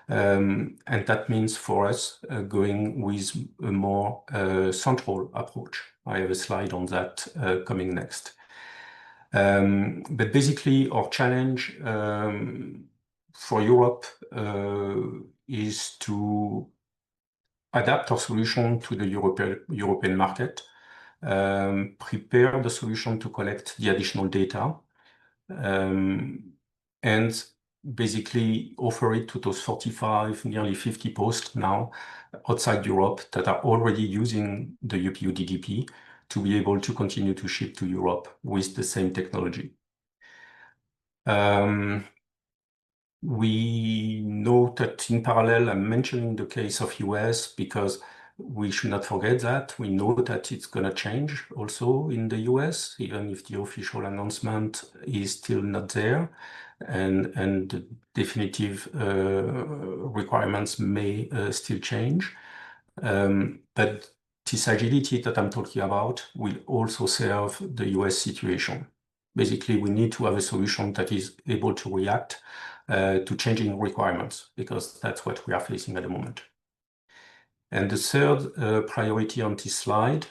And that means for us going with a more central approach. I have a slide on that coming next. But basically our challenge for Europe is to adapt our solution to the European market, prepare the solution to collect the additional data, and basically offer it to those 45, nearly 50 posts now outside Europe that are already using the UPU DDP to be able to continue to ship to Europe with the same technology. We know that in parallel, I'm mentioning the case of US because we should not forget that. We know that it's going to change also in the US, even if the official announcement is still not there. And the definitive requirements may still change. But this agility that I'm talking about will also serve the US situation. Basically, we need to have a solution that is able to react to changing requirements, because that's what we are facing at the moment. And the third priority on this slide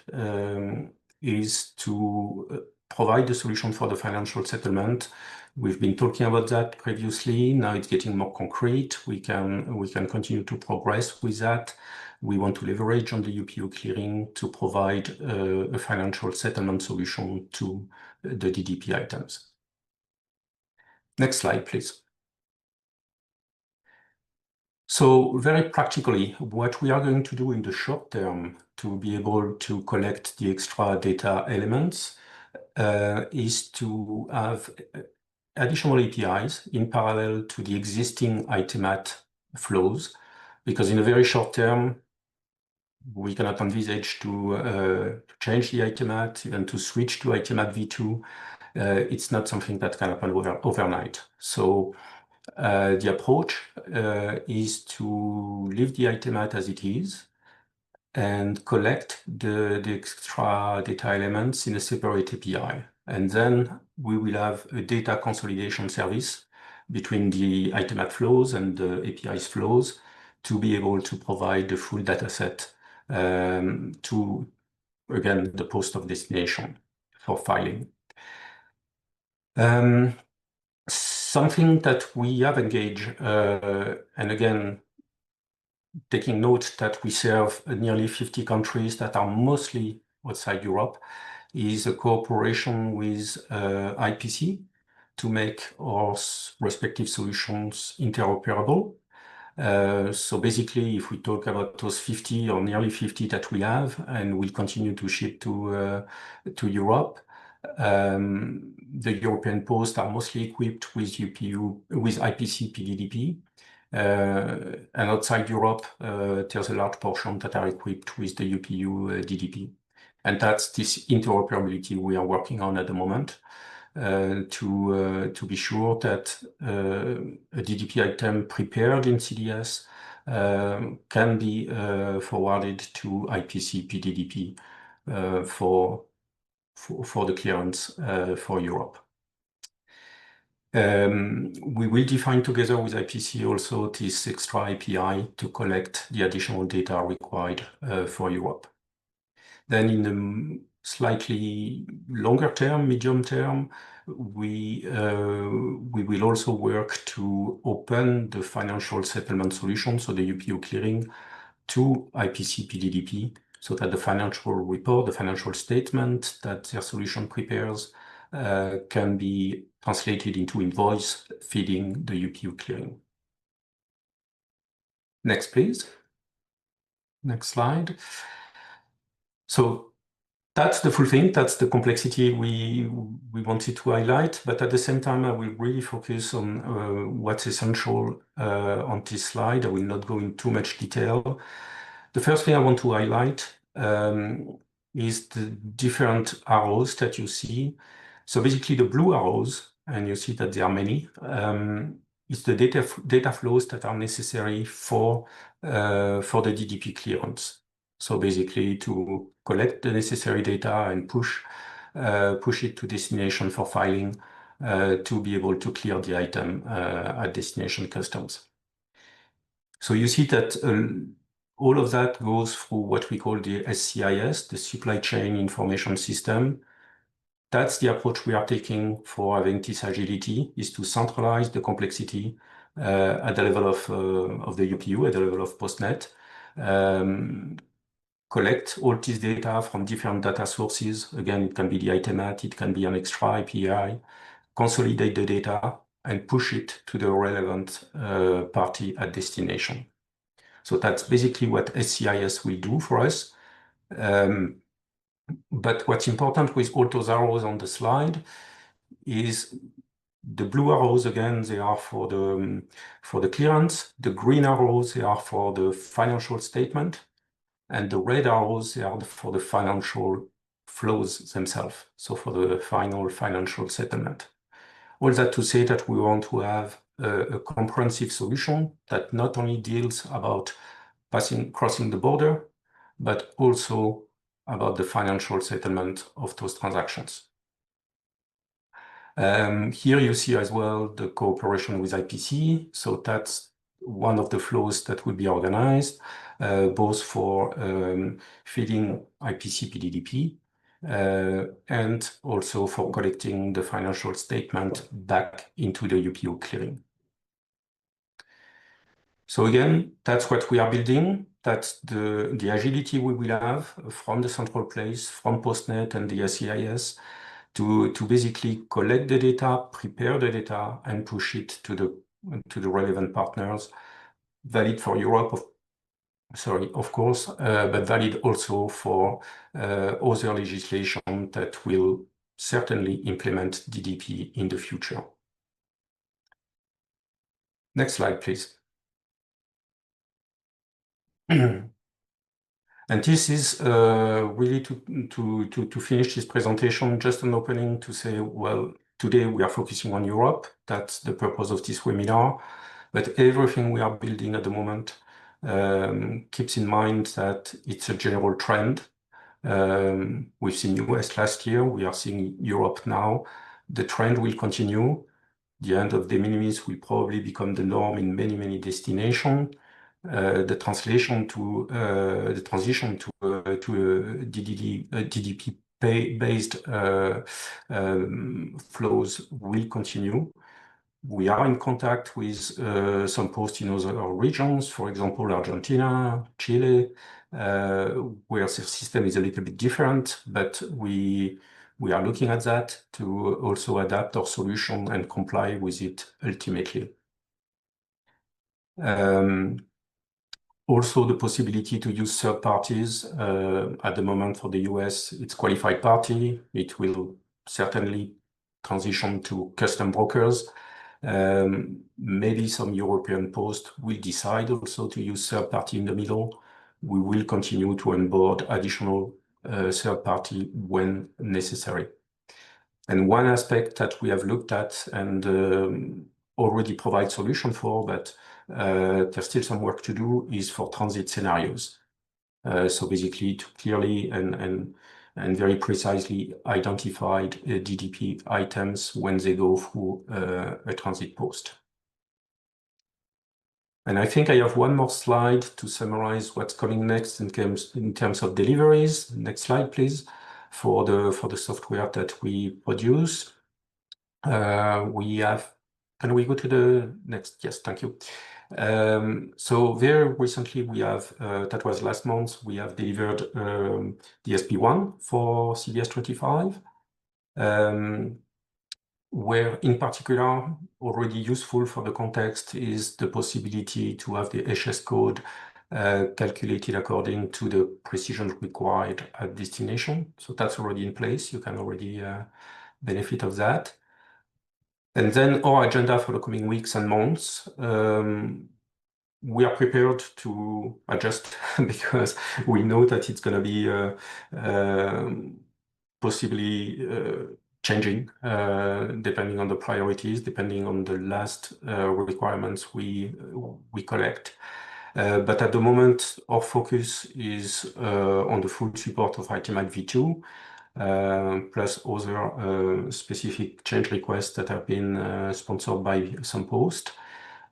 is to provide the solution for the financial settlement. We've been talking about that previously. Now it's getting more concrete. We can continue to progress with that. We want to leverage on the UPU clearing to provide a financial settlement solution to the DDP items. Next slide, please. So very practically, what we are going to do in the short term to be able to collect the extra data elements is to have additional APIs in parallel to the existing ITEMAT flows, because in a very short term, we cannot envisage to change the ITEMAT, even to switch to ITEMAT v2. It's not something that can happen overnight. So the approach is to leave the ITEMAT as it is and collect the extra data elements in a separate API. And then we will have a data consolidation service between the ITEMAT flows and the API's flows to be able to provide the full data set to, again, the post of destination for filing. Something that we have engaged, and again, taking note that we serve nearly 50 countries that are mostly outside Europe, is a cooperation with IPC to make our respective solutions interoperable. So basically, if we talk about those 50 or nearly 50 that we have, and we'll continue to ship to Europe, the European posts are mostly equipped with UPU, with IPC PDDP. And outside Europe, there's a large portion that are equipped with the UPU DDP. And that's this interoperability we are working on at the moment to be sure that a DDP item prepared in CDS can be forwarded to IPC PDDP for the clearance for Europe. We will define together with IPC also this extra API to collect the additional data required for Europe. Then in the slightly longer term, medium term, we will also work to open the financial settlement solution, so the UPU clearing, to IPC PDDP, so that the financial report, the financial statement that their solution prepares can be translated into invoice feeding the UPU clearing. Next, please. Next slide. So that's the full thing. That's the complexity we wanted to highlight. But at the same time, I will really focus on what's essential on this slide. I will not go into too much detail. The first thing I want to highlight is the different arrows that you see. So basically the blue arrows, and you see that there are many, is the data flows that are necessary for the DDP clearance. So basically to collect the necessary data and push it to destination for filing to be able to clear the item at destination customs. So you see that all of that goes through what we call the SCIS, the Supply Chain Information System. That's the approach we are taking for having this agility, is to centralize the complexity at the level of the UPU, at the level of Postnet, collect all this data from different data sources. Again, it can be the ITEMAT, it can be an extra API, consolidate the data and push it to the relevant party at destination. So that's basically what SCIS will do for us. But what's important with all those arrows on the slide is the blue arrows, again, they are for the clearance. The green arrows, they are for the financial statement. And the red arrows, they are for the financial flows themselves. So for the final financial settlement. All that to say that we want to have a comprehensive solution that not only deals about crossing the border, but also about the financial settlement of those transactions. Here you see as well the cooperation with IPC. So that's one of the flows that will be organized. both for feeding IPC-PDDP and also for collecting the financial statement back into the UPU clearing. So again, that's what we are building. That's the agility we will have from the central place, from Postnet and the SEIS, to basically collect the data, prepare the data, and push it to the relevant partners. Valid for Europe, of course, but valid also for other legislation that will certainly implement DDP in the future. Next slide, please. And this is really to finish this presentation, just an opening to say, well, today we are focusing on Europe. That's the purpose of this webinar. But everything we are building at the moment keeps in mind that it's a general trend. We've seen US last year. We are seeing Europe now. The trend will continue. The end of de minimis will probably become the norm in many, many destinations. The transition to DDP-based flows will continue. We are in contact with some posts in other regions, for example, Argentina, Chile, where the system is a little bit different, but we are looking at that to also adapt our solution and comply with it ultimately. Also, the possibility to use third parties. At the moment for the US, it's qualified party. It will certainly transition to custom brokers. Maybe some European posts will decide also to use third party in the middle. We will continue to onboard additional third party when necessary. And one aspect that we have looked at and already provide solution for, but there's still some work to do, is for transit scenarios. So basically to clearly and very precisely identified DDP items when they go through a transit post. And I think I have one more slide to summarize what's coming next in terms of deliveries. Next slide, please. For the software that we produce, we have. Can we go to the next? Yes, thank you. So very recently we have, that was last month, we have delivered the SP1 for CBS 25, where in particular already useful for the context is the possibility to have the HS code calculated according to the precision required at destination. So that's already in place. You can already benefit of that. And then our agenda for the coming weeks and months, we are prepared to adjust because we know that it's going to be possibly changing depending on the priorities, depending on the last requirements we collect. But at the moment, our focus is on the full support of ITMAC v2, plus other specific change requests that have been sponsored by some posts.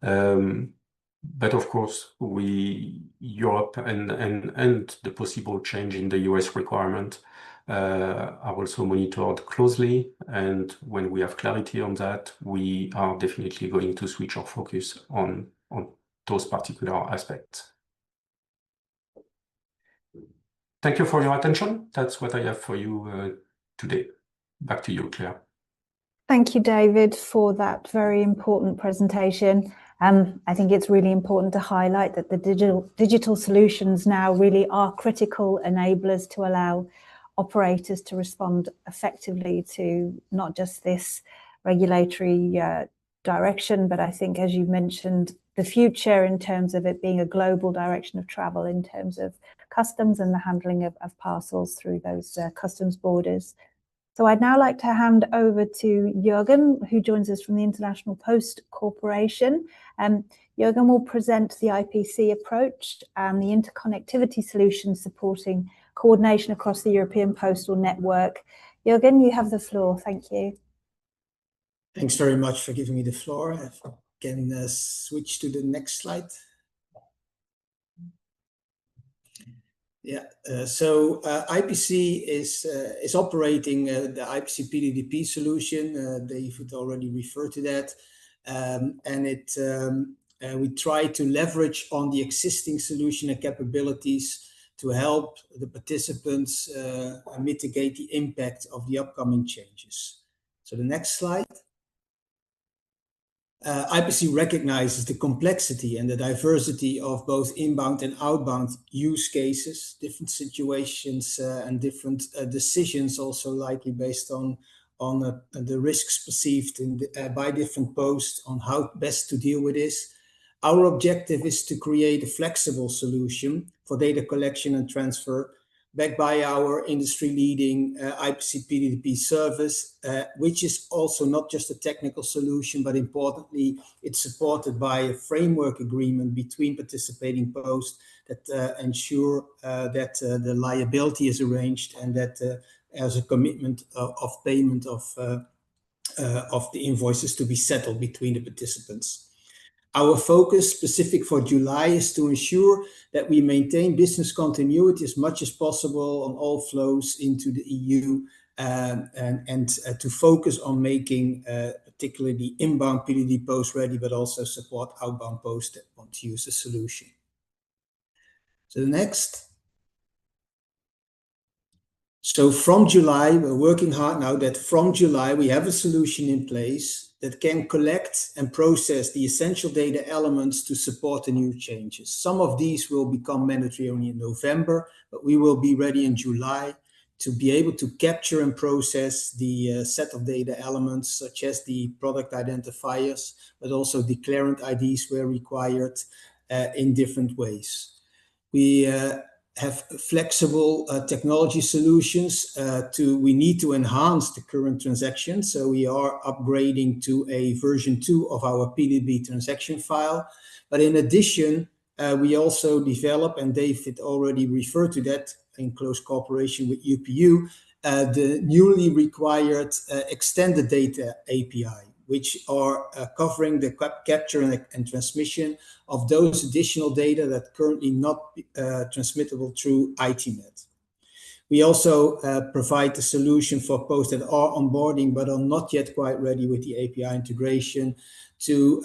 But of course, Europe and the possible change in the US requirement are also monitored closely. And when we have clarity on that, we are definitely going to switch our focus on those particular aspects. Thank you for your attention. That's what I have for you today. Back to you, Claire. Thank you, David, for that very important presentation. I think it's really important to highlight that the digital solutions now really are critical enablers to allow operators to respond effectively to not just this regulatory direction, but I think, as you mentioned, the future in terms of it being a global direction of travel in terms of customs and the handling of parcels through those customs borders. So I'd now like to hand over to Jürgen, who joins us from the International Post Corporation. Jürgen will present the IPC approach and the interconnectivity solutions supporting coordination across the European postal network. Jürgen, you have the floor. Thank you. Thanks very much for giving me the floor. If I can switch to the next slide. Yeah, IPC is operating the IPC PDDP solution. David already referred to that, and we try to leverage on the existing solution and capabilities to help the participants mitigate the impact of the upcoming changes. So the next slide. IPC recognizes the complexity and the diversity of both inbound and outbound use cases, different situations and different decisions, also likely based on the risks perceived by different posts on how best to deal with this. Our objective is to create a flexible solution for data collection and transfer, backed by our industry-leading IPC PDDP service, which is also not just a technical solution, but importantly, it's supported by a framework agreement between participating posts that ensure that the liability is arranged and that there's a commitment of payment of the invoices to be settled between the participants. Our focus specific for July is to ensure that we maintain business continuity as much as possible on all flows into the EU and to focus on making particularly the inbound PDD posts ready, but also support outbound posts that want to use the solution. So the next. So from July, we're working hard now that from July, we have a solution in place that can collect and process the essential data elements to support the new changes. Some of these will become mandatory only in November, but we will be ready in July to be able to capture and process the set of data elements, such as the product identifiers, but also declarant IDs where required in different ways. We have flexible technology solutions we need to enhance the current transaction. So we are upgrading to a version 2 of our PDB transaction file. But in addition, we also develop, and David already referred to that in close cooperation with UPU, the newly required extended data API, which are covering the capture and transmission of those additional data that currently not transmittable through ITnet. We also provide the solution for posts that are onboarding but are not yet quite ready with the API integration to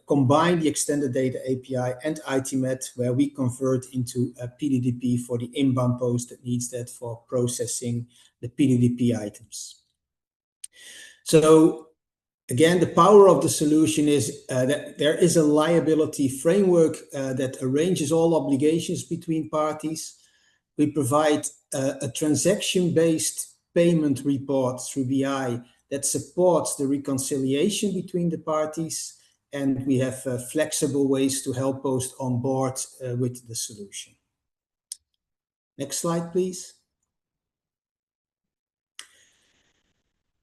combine the extended data API and ITmet, where we convert into a PDDP for the inbound post that needs that for processing the PDDP items. So again, the power of the solution is that there is a liability framework that arranges all obligations between parties. We provide a transaction-based payment report through BI that supports the reconciliation between the parties, and we have flexible ways to help post on board with the solution. Next slide, please.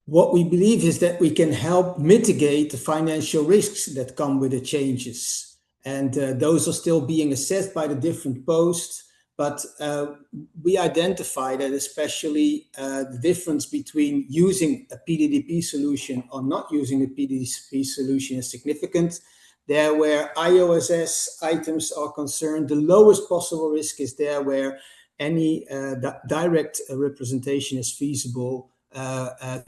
What we believe is that we can help mitigate the financial risks that come with the changes. And those are still being assessed by the different posts. But we identify that especially the difference between using a PDDP solution or not using a PDDP solution is significant. There where IOSS items are concerned, the lowest possible risk is there where any direct representation is feasible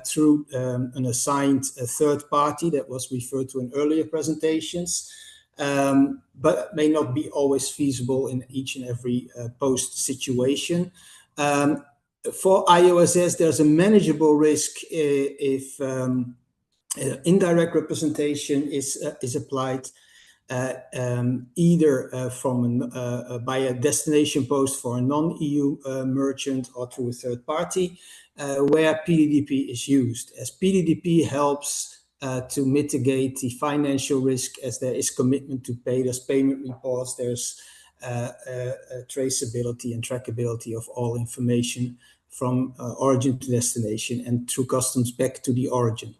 through an assigned third party that was referred to in earlier presentations, but may not be always feasible in each and every post situation. For IOSS, there's a manageable risk if indirect representation is applied either by a destination post for a non-EU merchant or through a third party where PDDP is used, as PDDP helps to mitigate the financial risk as there is commitment to pay. There's payment reports, there's traceability and trackability of all information from origin to destination and through customs back to the origin.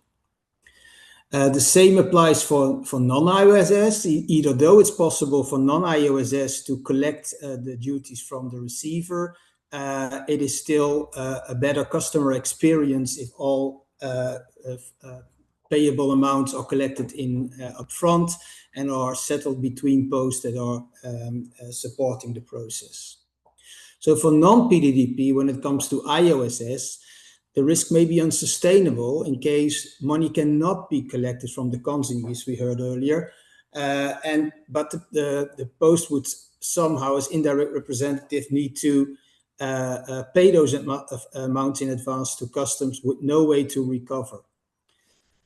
The same applies for non-IOSS, even though it's possible for non-IOSS to collect the duties from the receiver. It is still a better customer experience if all payable amounts are collected in upfront and are settled between posts that are supporting the process. So for non-PDDP, when it comes to IOSS, the risk may be unsustainable in case money cannot be collected from the consignees we heard earlier, but the post would somehow, as indirect representative, need to pay those amounts in advance to customs with no way to recover.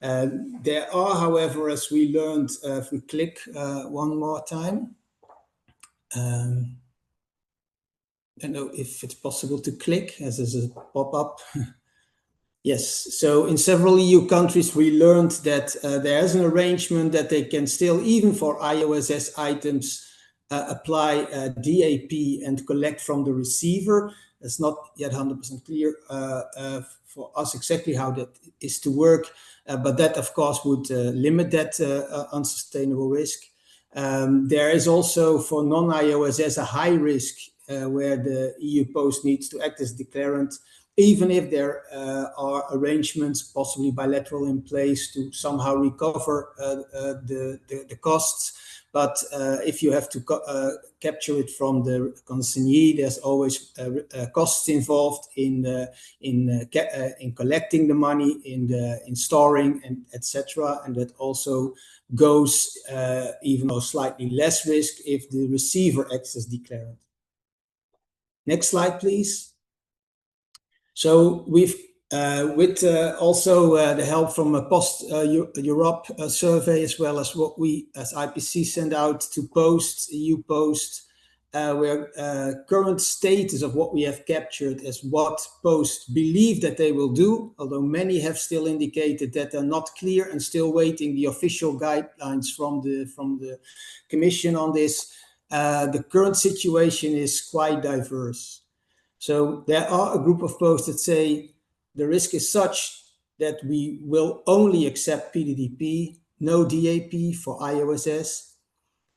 There are, however, as we learned, if we click one more time, I don't know if it's possible to click as there's a pop-up. Yes, so in several EU countries, we learned that there is an arrangement that they can still, even for IOSS items, apply DAP and collect from the receiver. It's not yet 100% clear for us exactly how that is to work, but that, of course, would limit that unsustainable risk. There is also, for non-IOSS, a high risk where the EU post needs to act as declarant, even if there are arrangements, possibly bilateral, in place to somehow recover the costs. But if you have to capture it from the consignee, there's always costs involved in collecting the money, in storing, and etc. And that also goes even though slightly less risk if the receiver acts as declarant. Next slide, please. So we've, with also the help from a Europe survey, as well as what we as IPC send out to Post, EU Post, where current status of what we have captured as what Post believe that they will do, although many have still indicated that they're not clear and still waiting the official guidelines from the Commission on this. The current situation is quite diverse. So there are a group of posts that say the risk is such that we will only accept PDDP, no DAP for IOSS.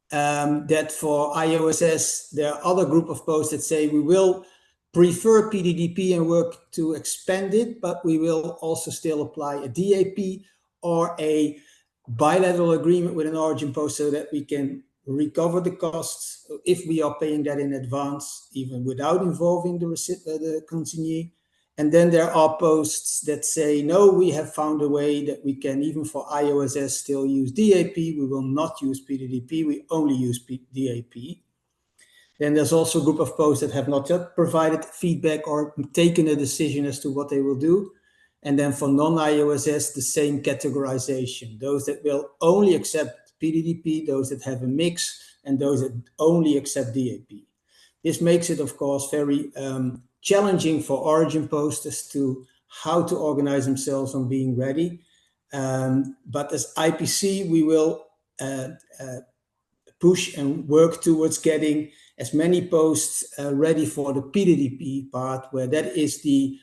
That for IOSS, there are other group of posts that say we will prefer PDDP and work to expand it, but we will also still apply a DAP or a bilateral agreement with an origin post so that we can recover the costs if we are paying that in advance, even without involving the consignee. And then there are posts that say, no, we have found a way that we can, even for IOSS, still use DAP. We will not use PDDP. We only use DAP. Then there's also a group of posts that have not yet provided feedback or taken a decision as to what they will do. And then for non-IOSS, the same categorization. Those that will only accept PDDP, those that have a mix, and those that only accept DAP. This makes it, of course, very challenging for origin posts as to how to organize themselves on being ready. But as IPC, we will push and work towards getting as many posts ready for the PDDP part, where that is the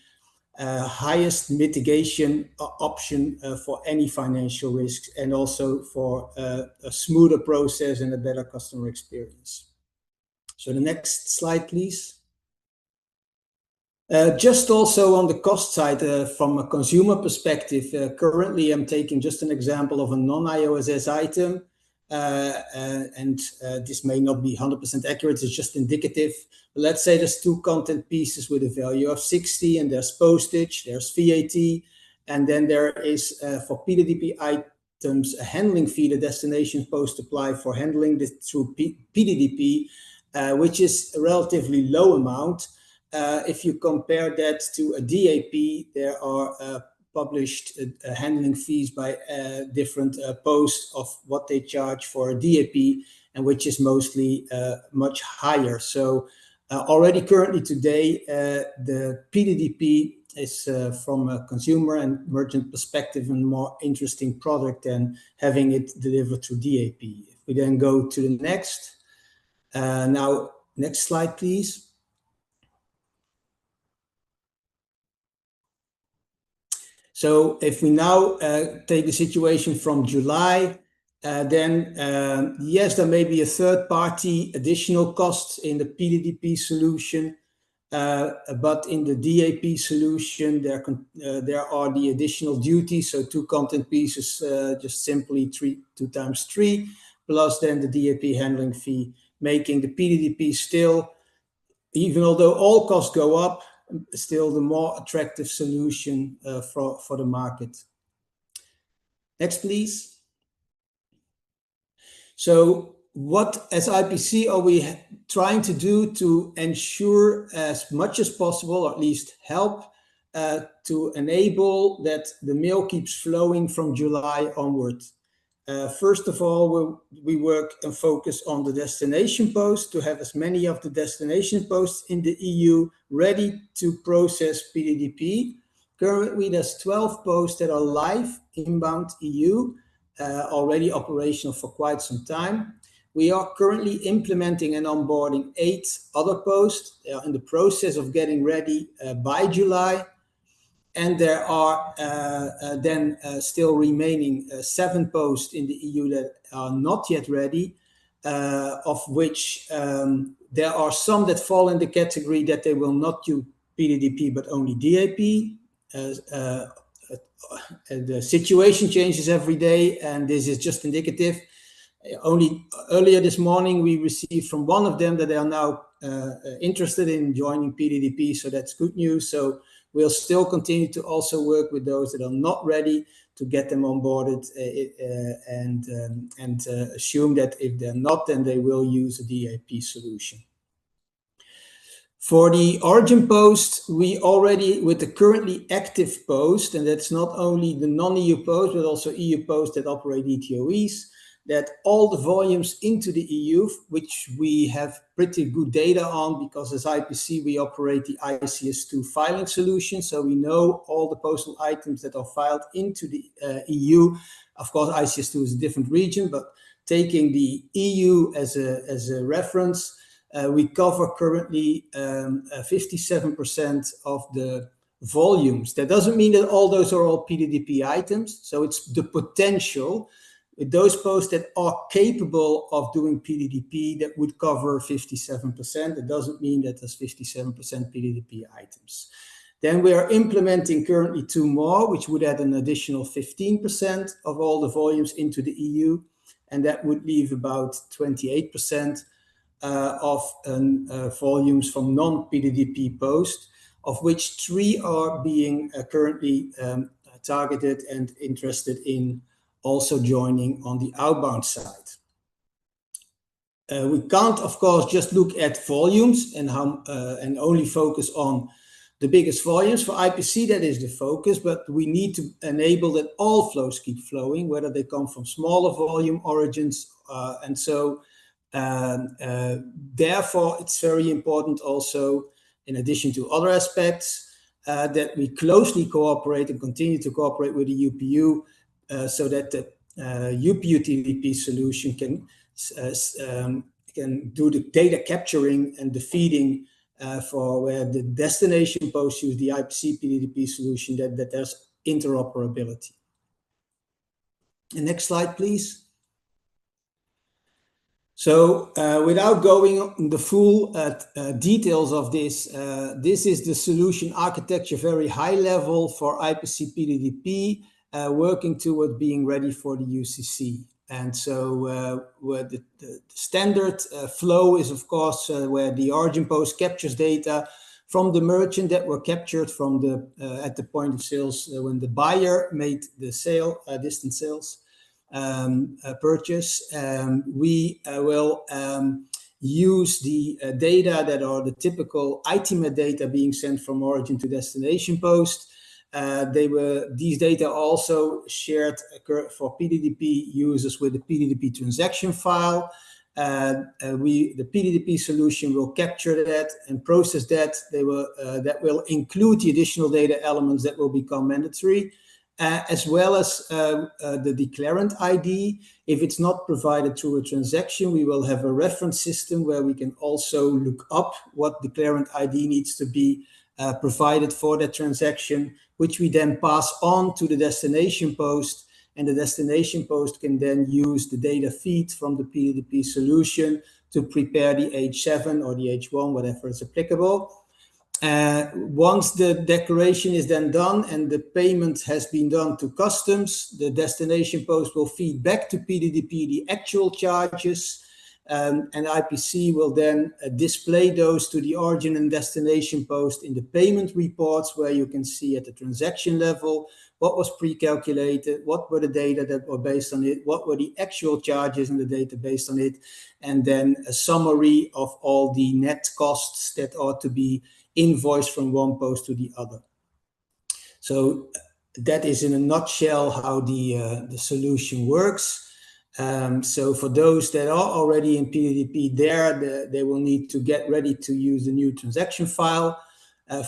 highest mitigation option for any financial risks, and also for a smoother process and a better customer experience. So the next slide, please. Just also on the cost side, from a consumer perspective, currently I'm taking just an example of a non-IOSS item, and this may not be 100% accurate, it's just indicative. But let's say there's two content pieces with a value of 60, and there's postage, there's VAT, and then there is, for PDDP items, a handling fee the destination post apply for handling this through PDDP, which is a relatively low amount. If you compare that to a DAP, there are published handling fees by different posts of what they charge for a DAP, and which is mostly much higher. So already currently today, the PDDP is from a consumer and merchant perspective a more interesting product than having it delivered through DAP. If we then go to the next, now next slide, please. So if we now take the situation from July, then yes, there may be a third-party additional cost in the PDDP solution, but in the DAP solution, there are the additional duties. So two content pieces, just simply 2 times 3, plus then the DAP handling fee, making the PDDP still even although all costs go up, still the more attractive solution for the market. Next, please. So what, as IPC, are we trying to do to ensure as much as possible, or at least help to enable that the mail keeps flowing from July onward? First of all, we work and focus on the destination posts to have as many of the destination posts in the EU ready to process PDDP. Currently, there's 12 posts that are live inbound EU, already operational for quite some time. We are currently implementing and onboarding 8 other posts. They are in the process of getting ready by July. And there are then still remaining 7 posts in the EU that are not yet ready, of which there are some that fall in the category that they will not do PDDP but only DAP. The situation changes every day, and this is just indicative. Only earlier this morning, we received from one of them that they are now interested in joining PDDP, so that's good news. So we'll still continue to also work with those that are not ready to get them onboarded and assume that if they're not, then they will use a DAP solution. For the origin post, we already, with the currently active post, and that's not only the non-EU post, but also EU posts that operate ETOEs, that all the volumes into the EU, which we have pretty good data on, because as IPC, we operate the ICS2 filing solution. So we know all the postal items that are filed into the EU. Of course, ICS2 is a different region, but taking the EU as a reference, we cover currently 57% of the volumes. That doesn't mean that all those are all PDDP items. So it's the potential with those posts that are capable of doing PDDP that would cover 57%. It doesn't mean that there's 57% PDDP items. Then we are implementing currently 2 more, which would add an additional 15% of all the volumes into the EU. And that would leave about 28% of volumes from non-PDDP posts, of which 3 are being currently targeted and interested in also joining on the outbound side. We can't, of course, just look at volumes and only focus on the biggest volumes. For IPC, that is the focus, but we need to enable that all flows keep flowing, whether they come from smaller volume origins. And so therefore, it's very important also, in addition to other aspects, that we closely cooperate and continue to cooperate with the UPU so that the UPU TDP solution can do the data capturing and the feeding for where the destination posts use the IPC PDDP solution, that there's interoperability. And next slide, please. So without going on the full details of this, this is the solution architecture, very high level for IPC PDDP, working toward being ready for the UCC. And so where the standard flow is, of course, where the origin post captures data from the merchant that were captured from the at the point of sales when the buyer made the sale, distant sales purchase. We will use the data that are the typical ITMA data being sent from origin to destination post. These data also shared for PDDP users with the PDDP transaction file. The PDDP solution will capture that and process that. That will include the additional data elements that will become mandatory, as well as the declarant ID. If it's not provided through a transaction, we will have a reference system where we can also look up what declarant ID needs to be provided for that transaction, which we then pass on to the destination post, and the destination post can then use the data feed from the PDDP solution to prepare the H7 or the H1, whatever is applicable. Once the declaration is then done and the payment has been done to customs, the destination post will feed back to PDDP the actual charges and IPC will then display those to the origin and destination post in the payment reports, where you can see at the transaction level what was pre-calculated, what were the data that were based on it, what were the actual charges in the data based on it, and then a summary of all the net costs that ought to be invoiced from one post to the other. So that is in a nutshell how the solution works. So for those that are already in PDDP they will need to get ready to use the new transaction file.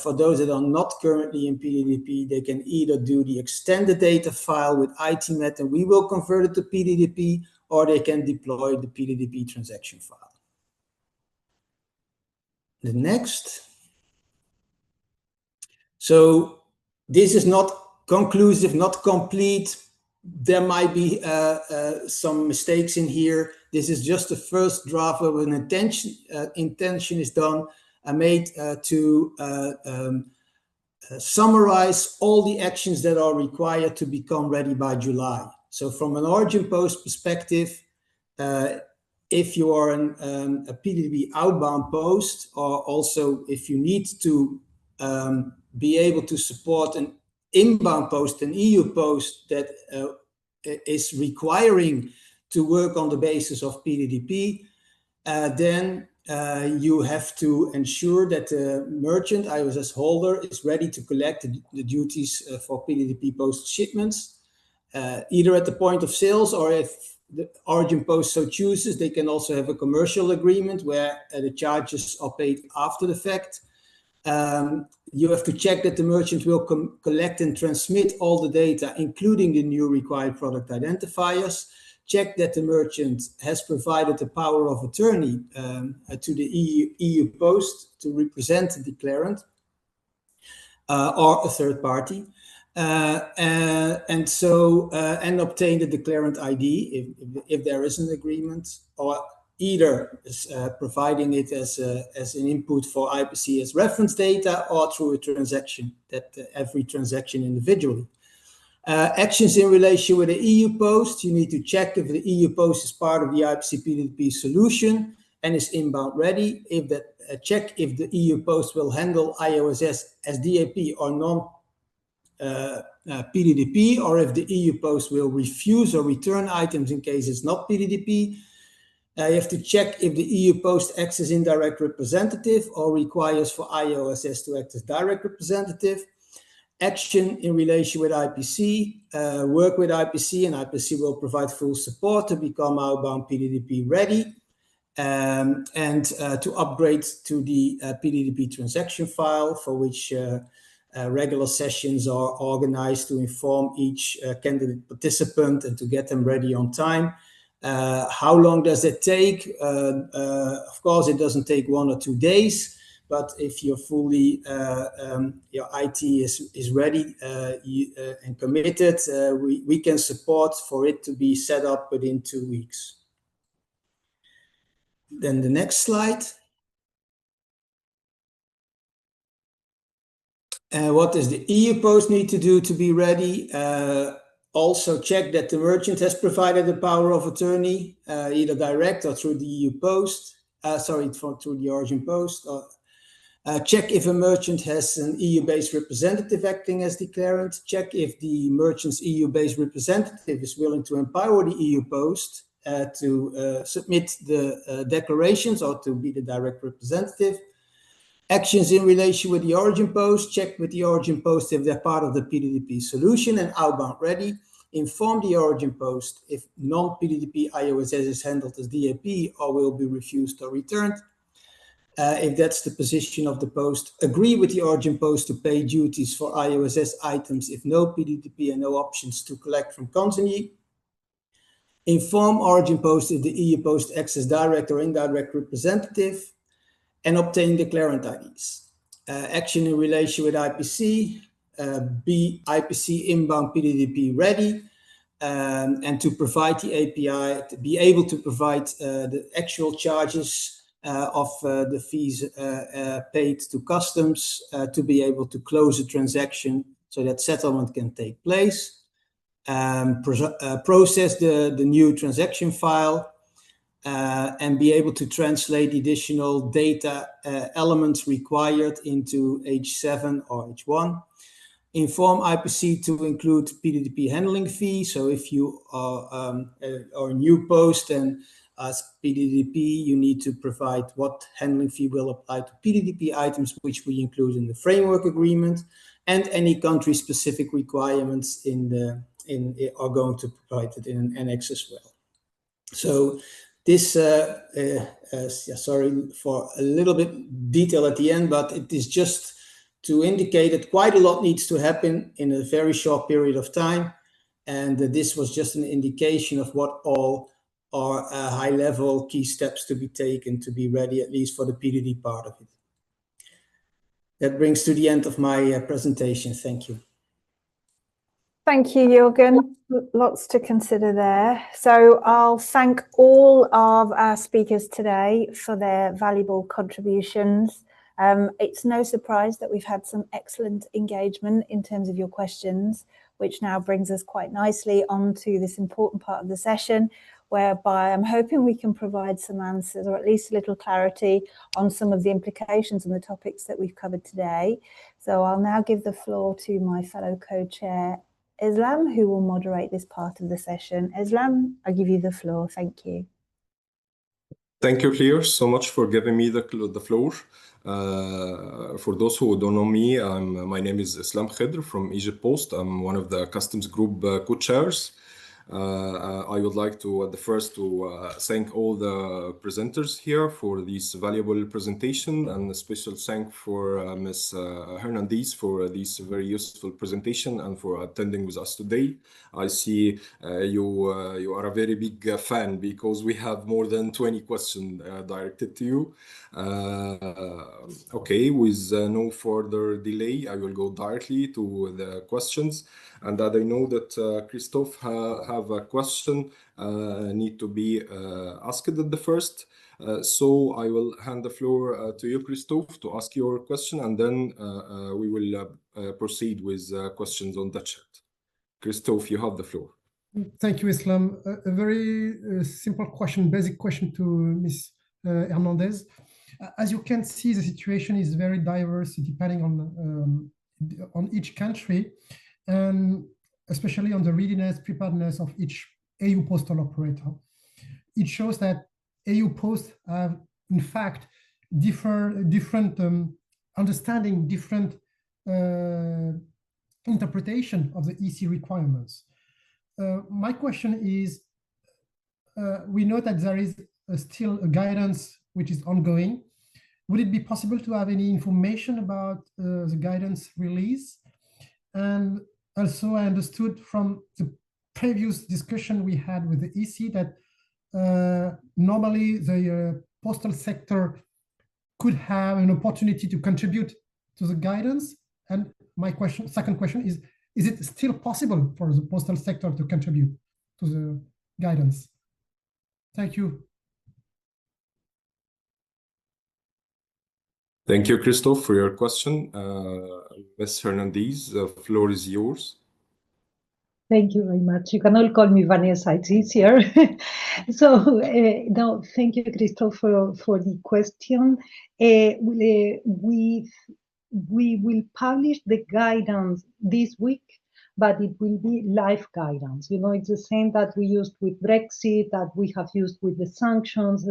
For those that are not currently in PDDP, they can either do the extended data file with ITMET and we will convert it to PDDP, or they can deploy the PDDP transaction file. The next. So this is not conclusive, not complete. There might be some mistakes in here. This is just the first draft where an intention is done made to summarize all the actions that are required to become ready by July. So from an origin post perspective, if you are a PDDP outbound post, or also if you need to be able to support an inbound post, an EU post that is requiring to work on the basis of PDDP, then you have to ensure that the merchant, IOSS holder, is ready to collect the duties for PDDP post shipments, either at the point of sales, or if the origin post so chooses, they can also have a commercial agreement where the charges are paid after the fact. You have to check that the merchant will collect and transmit all the data, including the new required product identifiers. Check that the merchant has provided the power of attorney to the EU post to represent the declarant or a third party, and obtain the declarant ID if there is an agreement, or either providing it as an input for IPC as reference data, or through a transaction, that every transaction individually. Actions in relation with the EU post, you need to check if the EU post is part of the IPC PDDP solution and is inbound ready. If that check if the EU post will handle IOSS as DAP or non PDDP, or if the EU post will refuse or return items in case it's not PDDP. You have to check if the EU post acts as indirect representative or requires for IOSS to act as direct representative. Action in relation with IPC, work with IPC, and IPC will provide full support to become outbound PDDP ready, and to upgrade to the PDDP transaction file, for which regular sessions are organized to inform each candidate participant and to get them ready on time. How long does it take? Of course, it doesn't take 1 or 2 days, but if you're fully, your IT is ready and committed, we can support for it to be set up within 2 weeks. Then the next slide. What does the EU post need to do to be ready? Also check that the merchant has provided the power of attorney, either direct or through the EU post, through the origin post. Check if a merchant has an EU-based representative acting as declarant. Check if the merchant's EU-based representative is willing to empower the EU post to submit the declarations or to be the direct representative. Actions in relation with the origin post, check with the origin post if they're part of the PDDP solution and outbound ready. Inform the origin post if non-PDDP IOSS is handled as DAP or will be refused or returned. If that's the position of the post, agree with the origin post to pay duties for IOSS items if no PDDP and no options to collect from consignee. Inform origin post if the EU post acts as direct or indirect representative, and obtain declarant IDs. Action in relation with IPC, be IPC inbound PDDP ready, and to provide the API, to be able to provide the actual charges of the fees paid to customs, to be able to close a transaction so that settlement can take place. Process the new transaction file, and be able to translate the additional data elements required into H7 or H1. Inform IPC to include PDDP handling fee. So if you are a new post and as PDDP, you need to provide what handling fee will apply to PDDP items, which we include in the framework agreement, and any country-specific requirements are going to provide it in an annex as well. So this, sorry for a little bit detail at the end, but it is just to indicate that quite a lot needs to happen in a very short period of time. And this was just an indication of what all are high-level key steps to be taken to be ready, at least for the PDD part of it. That brings to the end of my presentation. Thank you. Thank you, Jürgen. Lots to consider there. So I'll thank all of our speakers today for their valuable contributions. It's no surprise that we've had some excellent engagement in terms of your questions, which now brings us quite nicely onto this important part of the session, whereby I'm hoping we can provide some answers or at least a little clarity on some of the implications and the topics that we've covered today. So I'll now give the floor to my fellow co-chair, Islam, who will moderate this part of the session. Islam, I give you the floor. Thank you. Thank you, Claire, so much for giving me the floor. For those who don't know me, my name is Islam Khidr from Egypt Post. I'm one of the customs group co-chairs. I would like to, at the first, to thank all the presenters here for this valuable presentation, and a special thank for Ms. Hernandez for this very useful presentation and for attending with us today. I see you are a very big fan, because we have more than 20 questions directed to you. Okay, with no further delay, I will go directly to the questions. And that I know that Christophe have a question need to be asked at the first. So I will hand the floor to you, Christophe, to ask your question, and then we will proceed with questions on the chat. Christophe, you have the floor. Thank you, Islam. A very simple question, basic question to Ms. Hernandez. As you can see, the situation is very diverse depending on each country, and especially on the readiness, preparedness of each EU postal operator. It shows that EU posts have, in fact, different understanding, different interpretation of the EC requirements. My question is, we know that there is still a guidance which is ongoing. Would it be possible to have any information about the guidance release? And also, I understood from the previous discussion we had with the EC that normally the postal sector could have an opportunity to contribute to the guidance. And my second question is it still possible for the postal sector to contribute to the guidance? Thank you. Thank you, Christophe, for your question. Ms. Hernandez, the floor is yours. Thank you very much. You can all call me Vanessa, it's easier. So, no, thank you, Christophe, for the question. We will publish the guidance this week, but it will be live guidance. You know, it's the same that we used with Brexit, that we have used with the sanctions.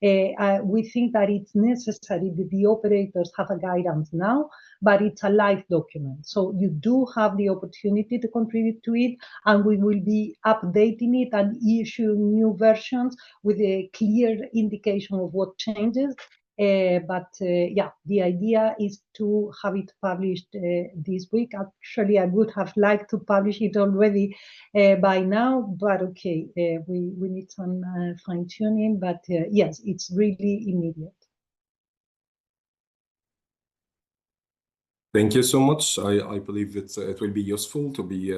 We think that it's necessary that the operators have a guidance now, but it's a live document. So you do have the opportunity to contribute to it, and we will be updating it and issuing new versions with a clear indication of what changes. Yeah, the idea is to have it published this week. Actually, I would have liked to publish it already by now, but okay, we need some fine-tuning, but yes, it's really immediate. Thank you so much. I believe it will be useful to be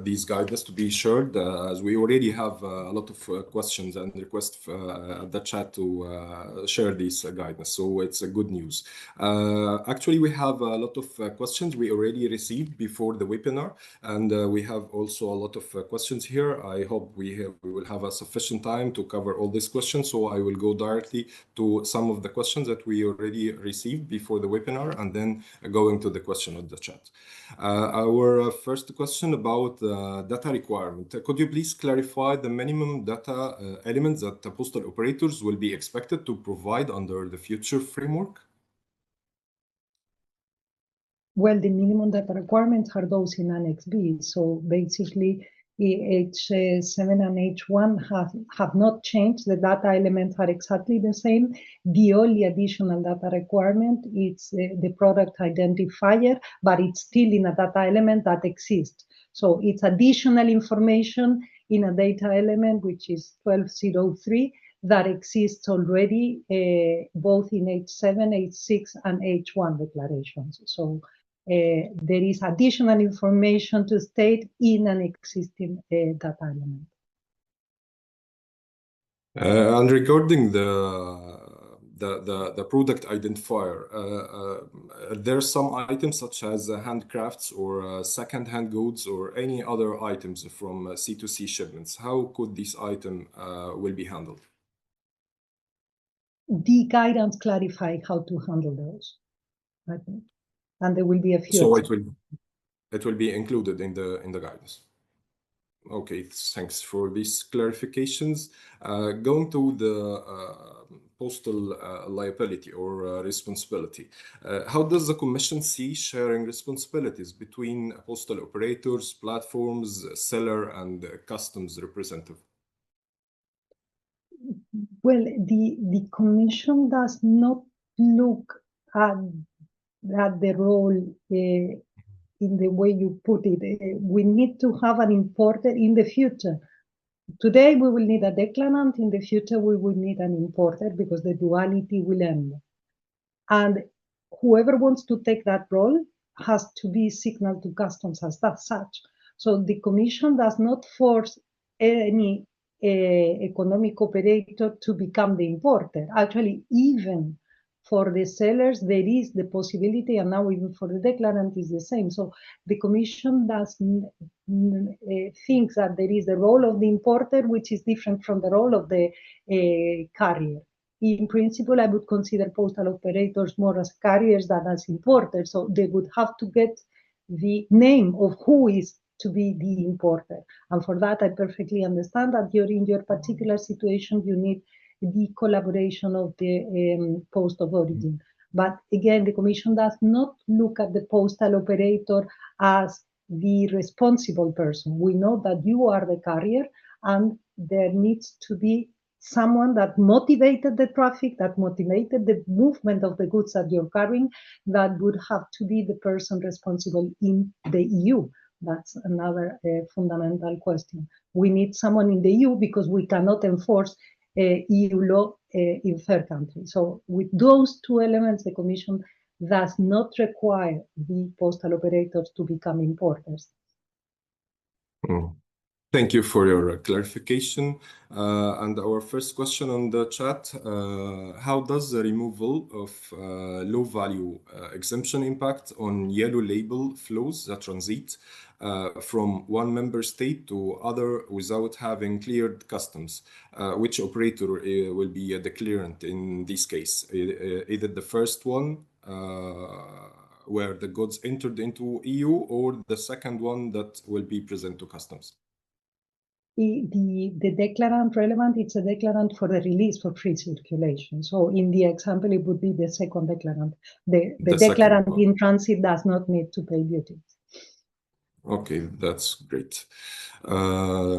these guidance to be shared as we already have a lot of questions and requests at the chat to share these guidance. So it's a good news. Actually, we have a lot of questions we already received before the webinar, and we have also a lot of questions here. I hope we will have a sufficient time to cover all these questions. So I will go directly to some of the questions that we already received before the webinar, and then going to the question of the chat. Our first question about data requirement. Could you please clarify the minimum data elements that the postal operators will be expected to provide under the future framework? Well, the minimum data requirements are those in Annex B. So basically, H7 and H1 have not changed. The data elements are exactly the same. The only additional data requirement is the product identifier, but it's still in a data element that exists. So it's additional information in a data element, which is 1203, that exists already both in H7, H6, and H1 declarations. So there is additional information to state in an existing data element. And regarding the product identifier, there are some items such as handcrafts or second-hand goods or any other items from C2C shipments. How could this item will be handled? The guidance clarify how to handle those, I think. And there will be a few. So it will be included in the guidance. Okay, thanks for these clarifications. Going to the postal liability or responsibility. How does the Commission see sharing responsibilities between postal operators, platforms, seller, and customs representative? Well, the Commission does not look at the role in the way you put it. We need to have an importer in the future. Today, we will need a declarant. In the future, we will need an importer because the duality will end. And whoever wants to take that role has to be signaled to customs as such. So the Commission does not force any economic operator to become the importer. Actually, even for the sellers, there is the possibility, and now even for the declarant is the same. So the Commission does thinks that there is the role of the importer, which is different from the role of the carrier. In principle, I would consider postal operators more as carriers than as importers. So they would have to get the name of who is to be the importer. And for that, I perfectly understand that in your particular situation, you need the collaboration of the post of origin. But again, the Commission does not look at the postal operator as the responsible person. We know that you are the carrier, and there needs to be someone that motivated the traffic, that motivated the movement of the goods that you're carrying, that would have to be the person responsible in the EU. That's another fundamental question. We need someone in the EU because we cannot enforce EU law in third countries. So with those two elements, the Commission does not require the postal operators to become importers. Thank you for your clarification. And our first question on the chat, how does the removal of low value exemption impact on yellow label flows that transit from one member state to other without having cleared customs? Which operator will be the clearant in this case? Either the first one, where the goods entered into EU, or the second one that will be present to customs? The declarant relevant, it's a declarant for the release for free circulation. So in the example, it would be the second declarant. The declarant in transit does not need to pay duties. Okay, that's great.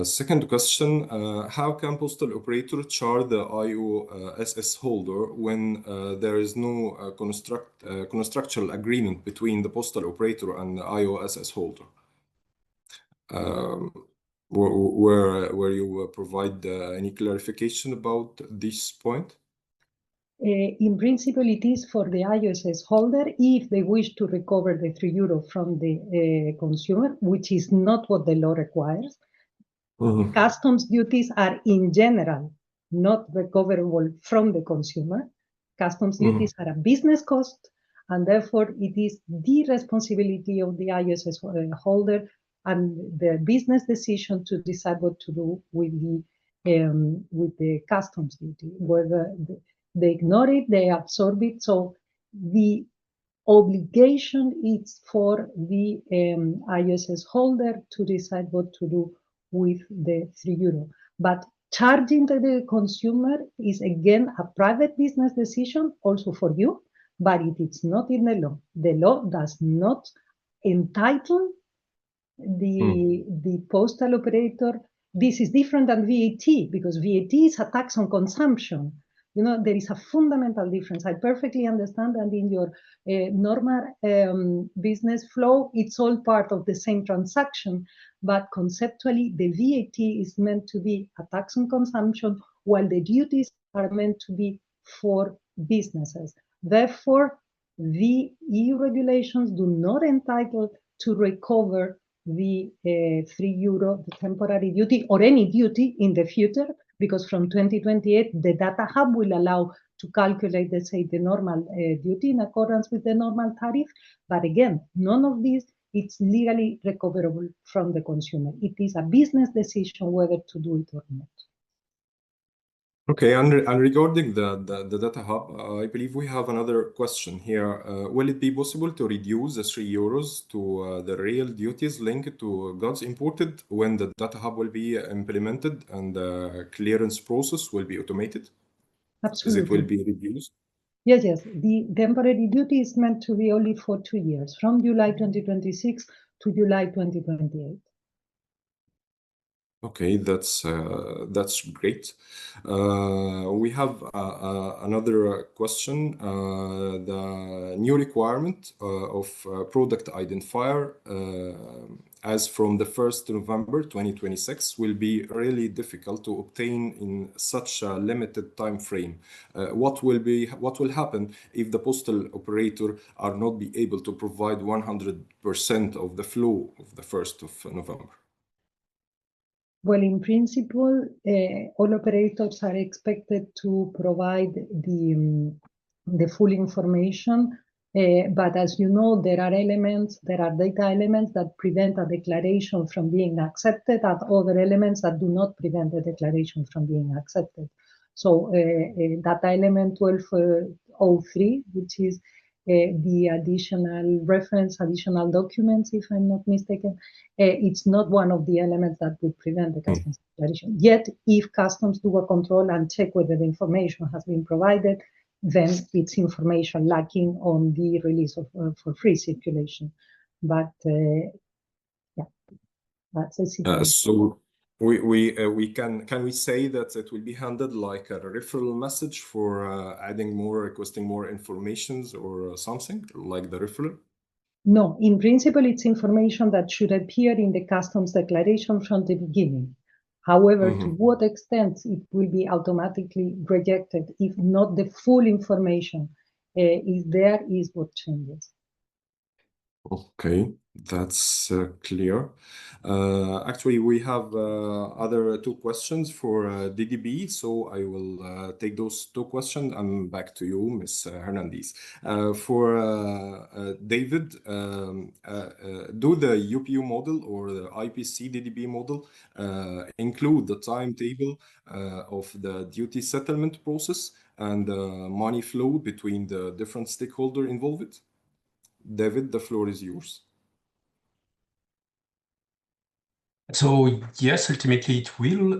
Second question, how can postal operator charge the IOSS holder when there is no contractual agreement between the postal operator and the IOSS holder? Where you provide any clarification about this point? In principle, it is for the ISS holder if they wish to recover the €3 from the consumer, which is not what the law requires. Customs duties are in general not recoverable from the consumer. Customs duties are a business cost, and therefore it is the responsibility of the ISS holder and the business decision to decide what to do with the customs duty, whether they ignore it, they absorb it. So the obligation is for the ISS holder to decide what to do with the €3. But charging to the consumer is again a private business decision also for you, but it is not in the law. The law does not entitle the postal operator. This is different than VAT because VAT is a tax on consumption. You know, there is a fundamental difference. I perfectly understand that in your normal business flow, it's all part of the same transaction, but conceptually, the VAT is meant to be a tax on consumption, while the duties are meant to be for businesses. Therefore, the EU regulations do not entitle to recover the €3, the temporary duty, or any duty in the future, because from 2028, the data hub will allow to calculate, let's say, the normal duty in accordance with the normal tariff. But again, none of this is legally recoverable from the consumer. It is a business decision whether to do it or not. Okay, and regarding the data hub, I believe we have another question here. Will it be possible to reduce the €3 to the real duties linked to goods imported when the data hub will be implemented and the clearance process will be automated? Absolutely. As it will be reduced? Yes, yes. The temporary duty is meant to be only for 2 years, from July 2026 to July 2028. Okay, that's great. We have another question. The new requirement of product identifier as from the 1st November 2026 will be really difficult to obtain in such a limited time frame. What will happen if the postal operator are not be able to provide 100% of the flow of the 1st of November? Well, in principle, all operators are expected to provide the full information, but as you know, there are data elements that prevent a declaration from being accepted, and other elements that do not prevent the declaration from being accepted. So data element 1203, which is the additional reference, additional documents, if I'm not mistaken, it's not one of the elements that would prevent the customs declaration. Yet, if customs do a control and check whether the information has been provided, then it's information lacking on the release of for free circulation. But yeah, that's the situation. So can we say that it will be handled like a referral message for adding more, requesting more informations or something like the referral? No, in principle, it's information that should appear in the customs declaration from the beginning. However, to what extent it will be automatically rejected if not the full information is there is what changes. Okay, that's clear. Actually, we have other two questions for DDB, so I will take those two questions. I'm back to you, Ms. Hernandez. For David, do the UPU model or the IPC DDB model include the timetable of the duty settlement process and the money flow between the different stakeholders involved? David, the floor is yours. So yes, ultimately it will.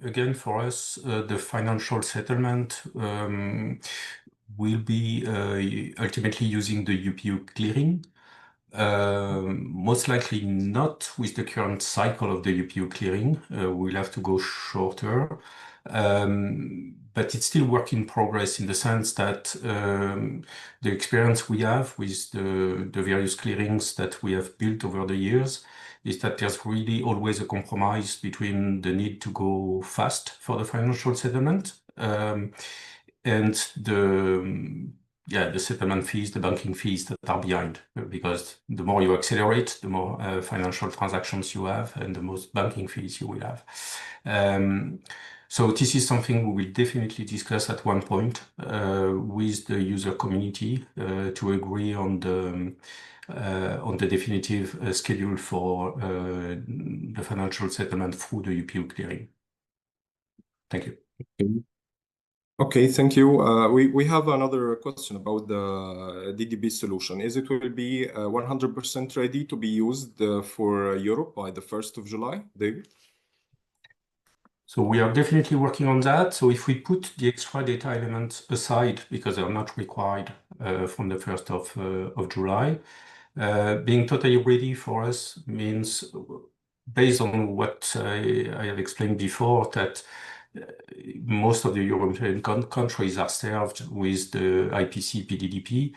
Again, for us, the financial settlement will be ultimately using the UPU clearing. Most likely not with the current cycle of the UPU clearing. We'll have to go shorter. But it's still work in progress in the sense that the experience we have with the various clearings that we have built over the years is that there's really always a compromise between the need to go fast for the financial settlement and the settlement fees, the banking fees that are behind, because the more you accelerate, the more financial transactions you have and the most banking fees you will have. So this is something we will definitely discuss at one point with the user community to agree on the definitive schedule for the financial settlement through the UPU clearing. Thank you. Okay, thank you. We have another question about the DDP solution. Is it will be 100% ready to be used for Europe by the 1st of July, David? So we are definitely working on that. So if we put the extra data elements aside because they're not required from the 1st of July, being totally ready for us means, based on what I have explained before, that most of the European countries are served with the IPC PDDP.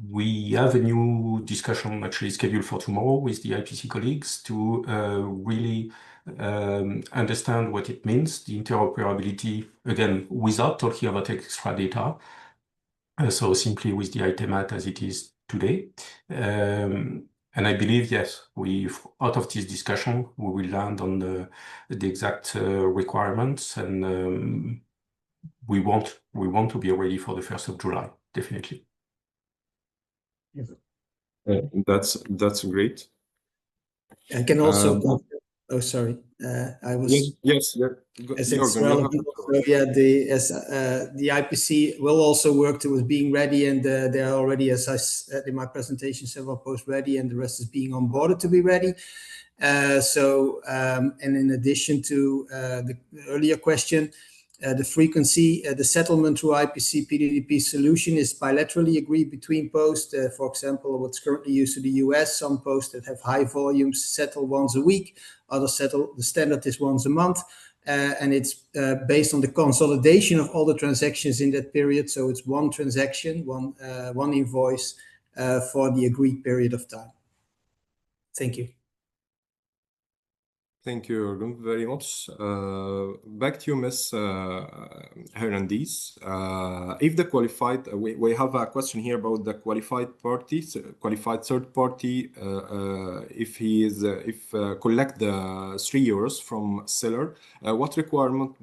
We have a new discussion actually scheduled for tomorrow with the IPC colleagues to really understand what it means, the interoperability, again, without talking about extra data. So simply with the itemat as it is today. And I believe, yes, out of this discussion, we will land on the exact requirements, and we want to be ready for the 1st of July, definitely. That's great. I can also oh, sorry. I was yes. As it's relevant. So yeah, the IPC will also work towards being ready, and there are already, as I said in my presentation, several posts ready, and the rest is being onboarded to be ready. And in addition to the earlier question, the frequency, the settlement through IPC PDDP solution is bilaterally agreed between posts. For example, what's currently used to the US, some posts that have high volumes settle once a week, others settle, the standard is once a month. And it's based on the consolidation of all the transactions in that period. So it's one transaction, one invoice for the agreed period of time. Thank you. Thank you, Jürgen, very much. Back to you, Ms. Hernandez. If the qualified, we have a question here about the qualified parties, qualified third party. If collect the €3 from seller, what requirement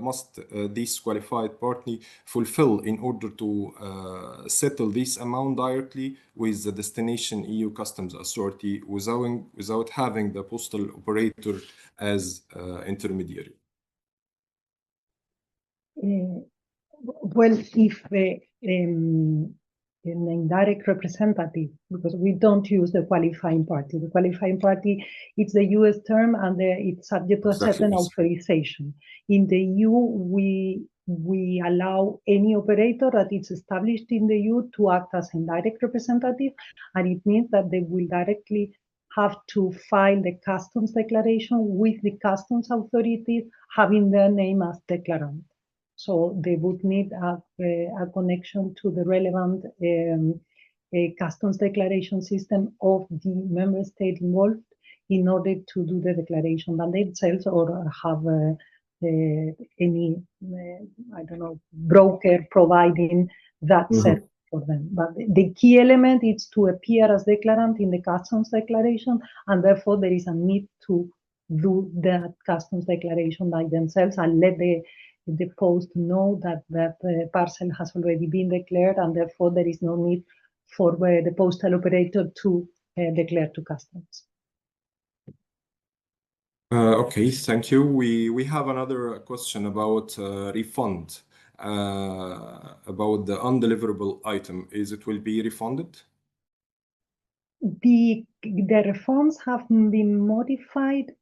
must this qualified party fulfill in order to settle this amount directly with the destination EU Customs Authority without having the postal operator as intermediary? Well, if an indirect representative, because we don't use the qualifying party. The qualifying party, it's the US term, and it's subject to a certain authorization. In the EU, we allow any operator that is established in the EU to act as indirect representative, and it means that they will directly have to file the customs declaration with the customs authorities, having their name as declarant. So they would need a connection to the relevant customs declaration system of the member state involved in order to do the declaration by themselves, or have any, I don't know, broker providing that service for them. But the key element is to appear as declarant in the customs declaration, and therefore there is a need to do that customs declaration by themselves and let the post know that that parcel has already been declared, and therefore there is no need for the postal operator to declare to customs. Okay, thank you. We have another question about refund. About the undeliverable item, it will be refunded? The refunds have been modified.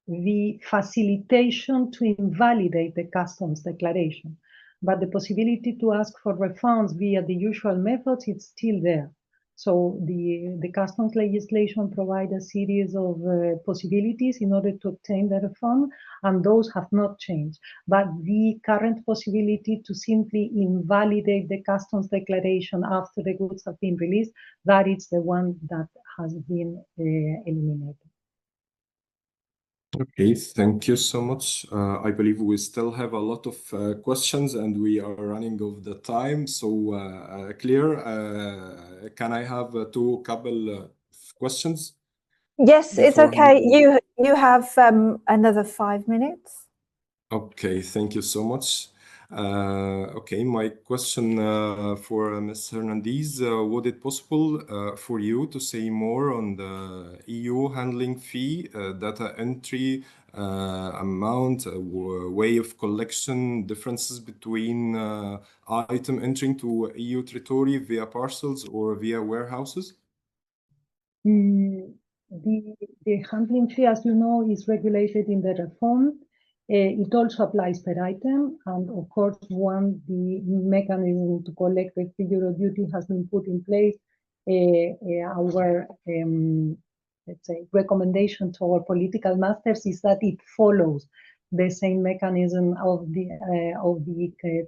The facilitation to invalidate the customs declaration, but the possibility to ask for refunds via the usual methods, it's still there. So the customs legislation provides a series of possibilities in order to obtain the refund, and those have not changed. But the current possibility to simply invalidate the customs declaration after the goods have been released, that is the one that has been eliminated. Okay, thank you so much. I believe we still have a lot of questions and we are running of the time. So, Claire, can I have two couple questions? Yes, it's before okay. handing- You have another 5 minutes. Okay, thank you so much. Okay, my question for Ms. Hernandez, would it possible for you to say more on the EU handling fee, data entry amount, way of collection, differences between item entering to EU territory via parcels or via warehouses? The handling fee, as you know, is regulated in the reform. It also applies per item, and of course, once the mechanism to collect the figure of duty has been put in place, our let's say recommendation to our political masters is that it follows the same mechanism of the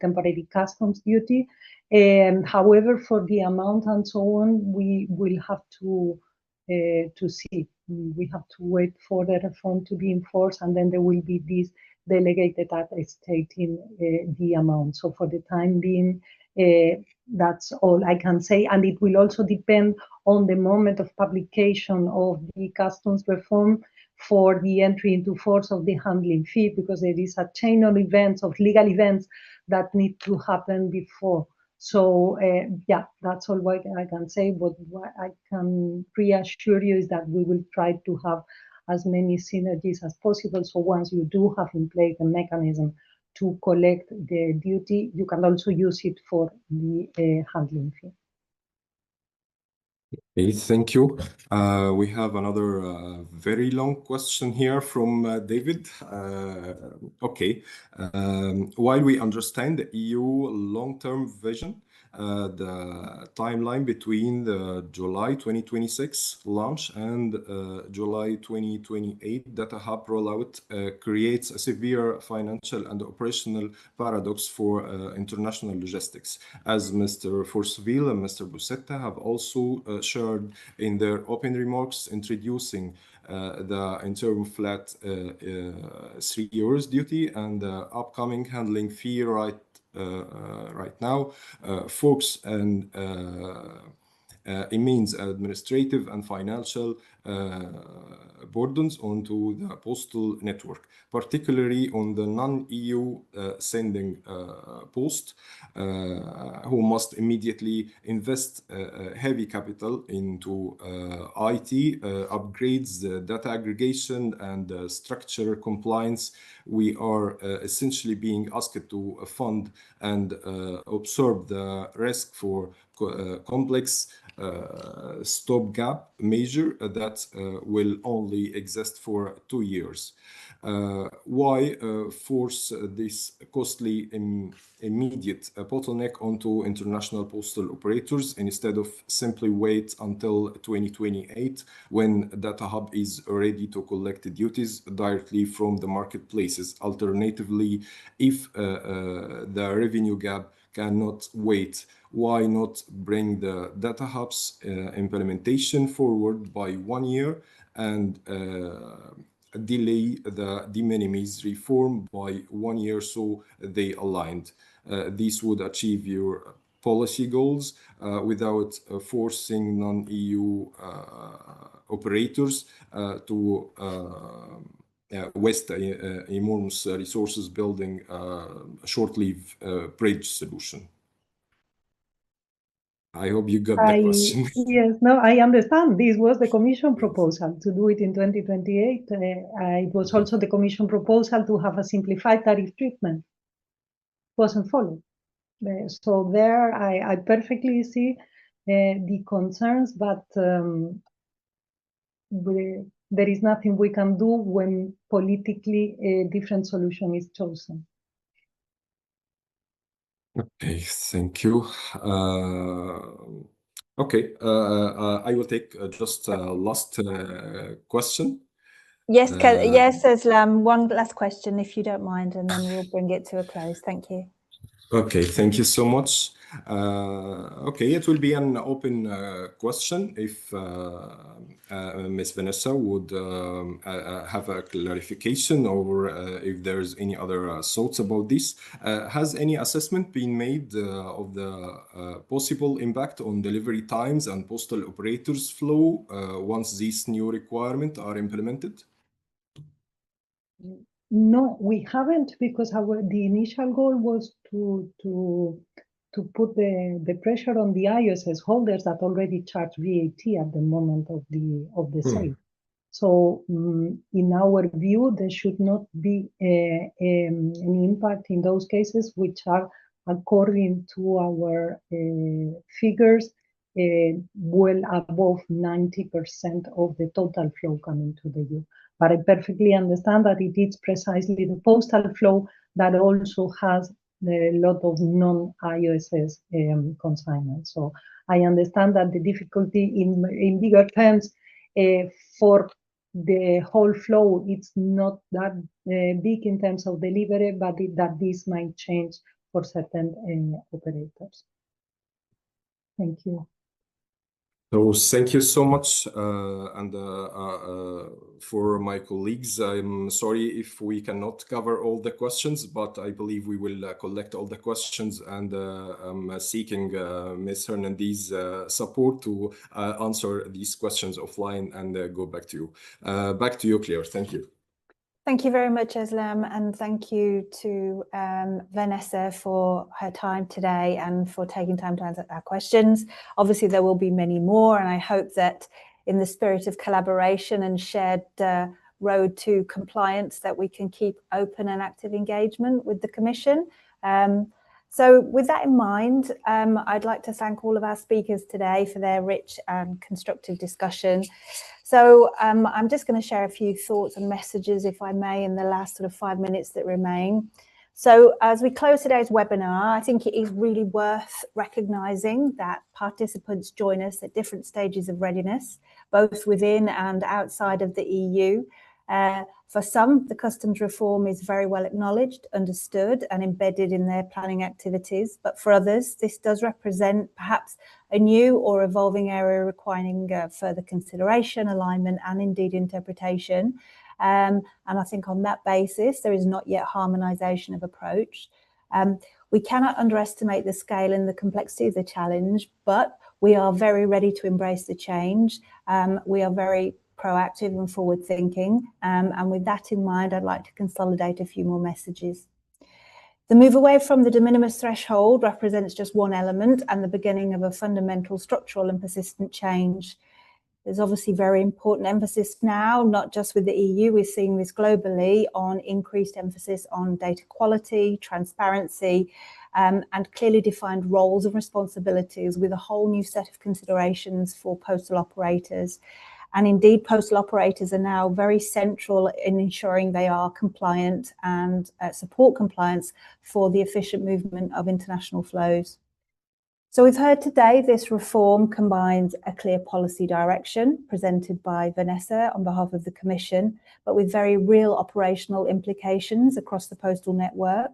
temporary customs duty. However, for the amount and so on, we will have to see. We have to wait for the reform to be enforced, and then there will be this delegated act stating the amount. So for the time being, that's all I can say. And it will also depend on the moment of publication of the customs reform for the entry into force of the handling fee, because there is a chain of events, of legal events that need to happen before. So yeah, that's all what I can say. But what I can reassure you is that we will try to have as many synergies as possible. So once you do have in place the mechanism to collect the duty, you can also use it for the handling fee. Okay, thank you. We have another very long question here from David. Okay, while we understand the EU long-term vision, the timeline between the July 2026 launch and July 2028 data hub rollout creates a severe financial and operational paradox for international logistics, as Mr. Forceville and Mr. Busetta have also shared in their open remarks introducing the interim flat 3 euros duty and the upcoming handling fee right now, folks, and immense administrative and financial burdens onto the postal network, particularly on the non-EU sending post, who must immediately invest heavy capital into IT upgrades, data aggregation, and structure compliance. We are essentially being asked to fund and absorb the risk for complex stopgap measure that will only exist for 2 years. Why force this costly immediate bottleneck onto international postal operators instead of simply wait until 2028 when Data Hub is ready to collect the duties directly from the marketplaces? Alternatively, if the revenue gap cannot wait, why not bring the Data Hub's implementation forward by 1 year and delay the de minimis reform by 1 year so they aligned? This would achieve your policy goals without forcing non-EU operators to waste enormous resources building a short-lived bridge solution. I hope you got the question. Yes, no, I understand. This was the Commission proposal to do it in 2028. It was also the Commission proposal to have a simplified tariff treatment. Wasn't followed. So there, I perfectly see the concerns, but there is nothing we can do when politically a different solution is chosen. Okay, thank you. Okay, I will take just a last question. Yes, yes, Islam. One last question, if you don't mind, and then we'll bring it to a close. Thank you. Okay, thank you so much. Okay, it will be an open question. If Ms. Vanessa would have a clarification, or if there's any other thoughts about this. Has any assessment been made of the possible impact on delivery times and postal operators flow once these new requirements are implemented? No, we haven't, because the initial goal was to put the pressure on the ISS holders that already charge VAT at the moment of the sale. So in our view, there should not be an impact in those cases, which are, according to our figures, well above 90% of the total flow coming to the EU. But I perfectly understand that it is precisely the postal flow that also has a lot of non-ISS consignments. So I understand that the difficulty in bigger terms for the whole flow, it's not that big in terms of delivery, but that this might change for certain operators. Thank you. So thank you so much, and for my colleagues, I'm sorry if we cannot cover all the questions, but I believe we will collect all the questions, and I'm seeking Ms. Hernandez's support to answer these questions offline and go back to you. Back to you, Claire. Thank you. Thank you very much, Islam, and thank you to Vanessa for her time today and for taking time to answer our questions. Obviously, there will be many more, and I hope that in the spirit of collaboration and shared road to compliance, that we can keep open and active engagement with the Commission. So with that in mind, I'd like to thank all of our speakers today for their rich and constructive discussion. So I'm just going to share a few thoughts and messages, if I may, in the last sort of 5 minutes that remain. So as we close today's webinar, I think it is really worth recognising that participants join us at different stages of readiness, both within and outside of the EU. For some, the customs reform is very well acknowledged, understood and embedded in their planning activities. But for others, this does represent perhaps a new or evolving area requiring further consideration, alignment and indeed interpretation. And I think on that basis, there is not yet harmonisation of approach. We cannot underestimate the scale and the complexity of the challenge, but we are very ready to embrace the change. We are very proactive and forward thinking. And with that in mind, I'd like to consolidate a few more messages. The move away from the de minimis threshold represents just one element and the beginning of a fundamental structural and persistent change. There's obviously very important emphasis now, not just with the EU, we're seeing this globally, on increased emphasis on data quality, transparency, and clearly defined roles and responsibilities, with a whole new set of considerations for postal operators. And indeed, postal operators are now very central in ensuring they are compliant and support compliance for the efficient movement of international flows. So we've heard today this reform combines a clear policy direction presented by Vanessa on behalf of the Commission, but with very real operational implications across the postal network.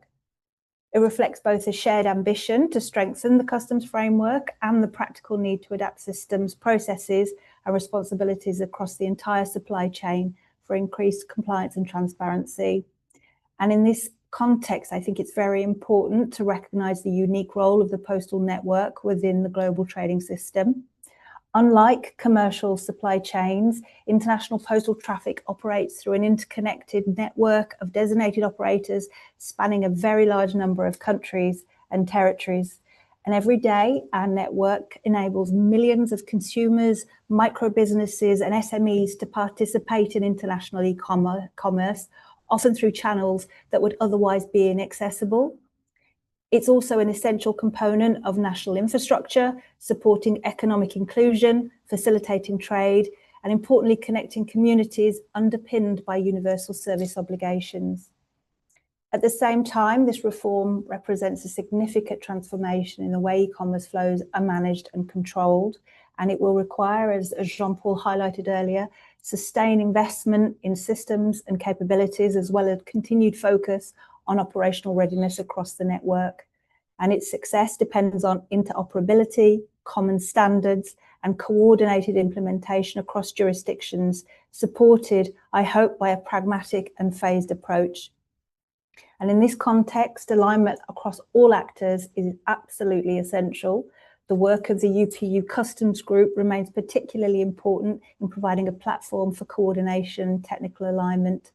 It reflects both a shared ambition to strengthen the customs framework and the practical need to adapt systems, processes and responsibilities across the entire supply chain for increased compliance and transparency. And in this context, I think it's very important to recognise the unique role of the postal network within the global trading system. Unlike commercial supply chains, international postal traffic operates through an interconnected network of designated operators spanning a very large number of countries and territories. And every day, our network enables millions of consumers, micro businesses and SMEs to participate in international e-commerce, often through channels that would otherwise be inaccessible. It's also an essential component of national infrastructure, supporting economic inclusion, facilitating trade, and importantly, connecting communities underpinned by universal service obligations. At the same time, this reform represents a significant transformation in the way e-commerce flows are managed and controlled, and it will require, as Jean-Paul highlighted earlier, sustained investment in systems and capabilities, as well as continued focus on operational readiness across the network. and its success depends on interoperability, common standards, and coordinated implementation across jurisdictions, supported, I hope, by a pragmatic and phased approach. And in this context, alignment across all actors is absolutely essential. The work of the UPU Customs Group remains particularly important in providing a platform for coordination, technical alignment.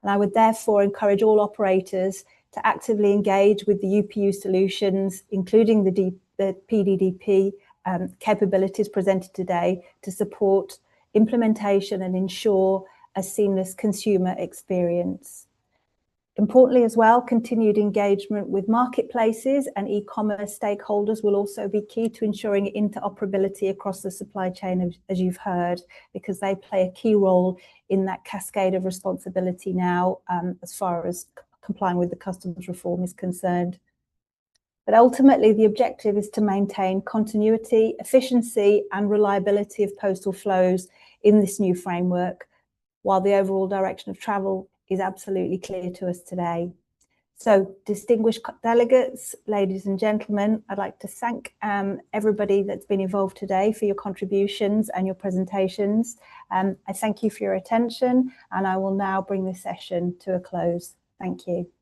And I would therefore encourage all operators to actively engage with the UPU solutions, including the PDDP capabilities presented today, to support implementation and ensure a seamless consumer experience. Importantly as well, continued engagement with marketplaces and e-commerce stakeholders will also be key to ensuring interoperability across the supply chain, as you've heard, because they play a key role in that cascade of responsibility now, as far as complying with the customs reform is concerned. But ultimately, the objective is to maintain continuity, efficiency, and reliability of postal flows in this new framework, while the overall direction of travel is absolutely clear to us today. So, distinguished delegates, ladies and gentlemen, I'd like to thank everybody that's been involved today for your contributions and your presentations. I thank you for your attention, and I will now bring this session to a close. Thank you.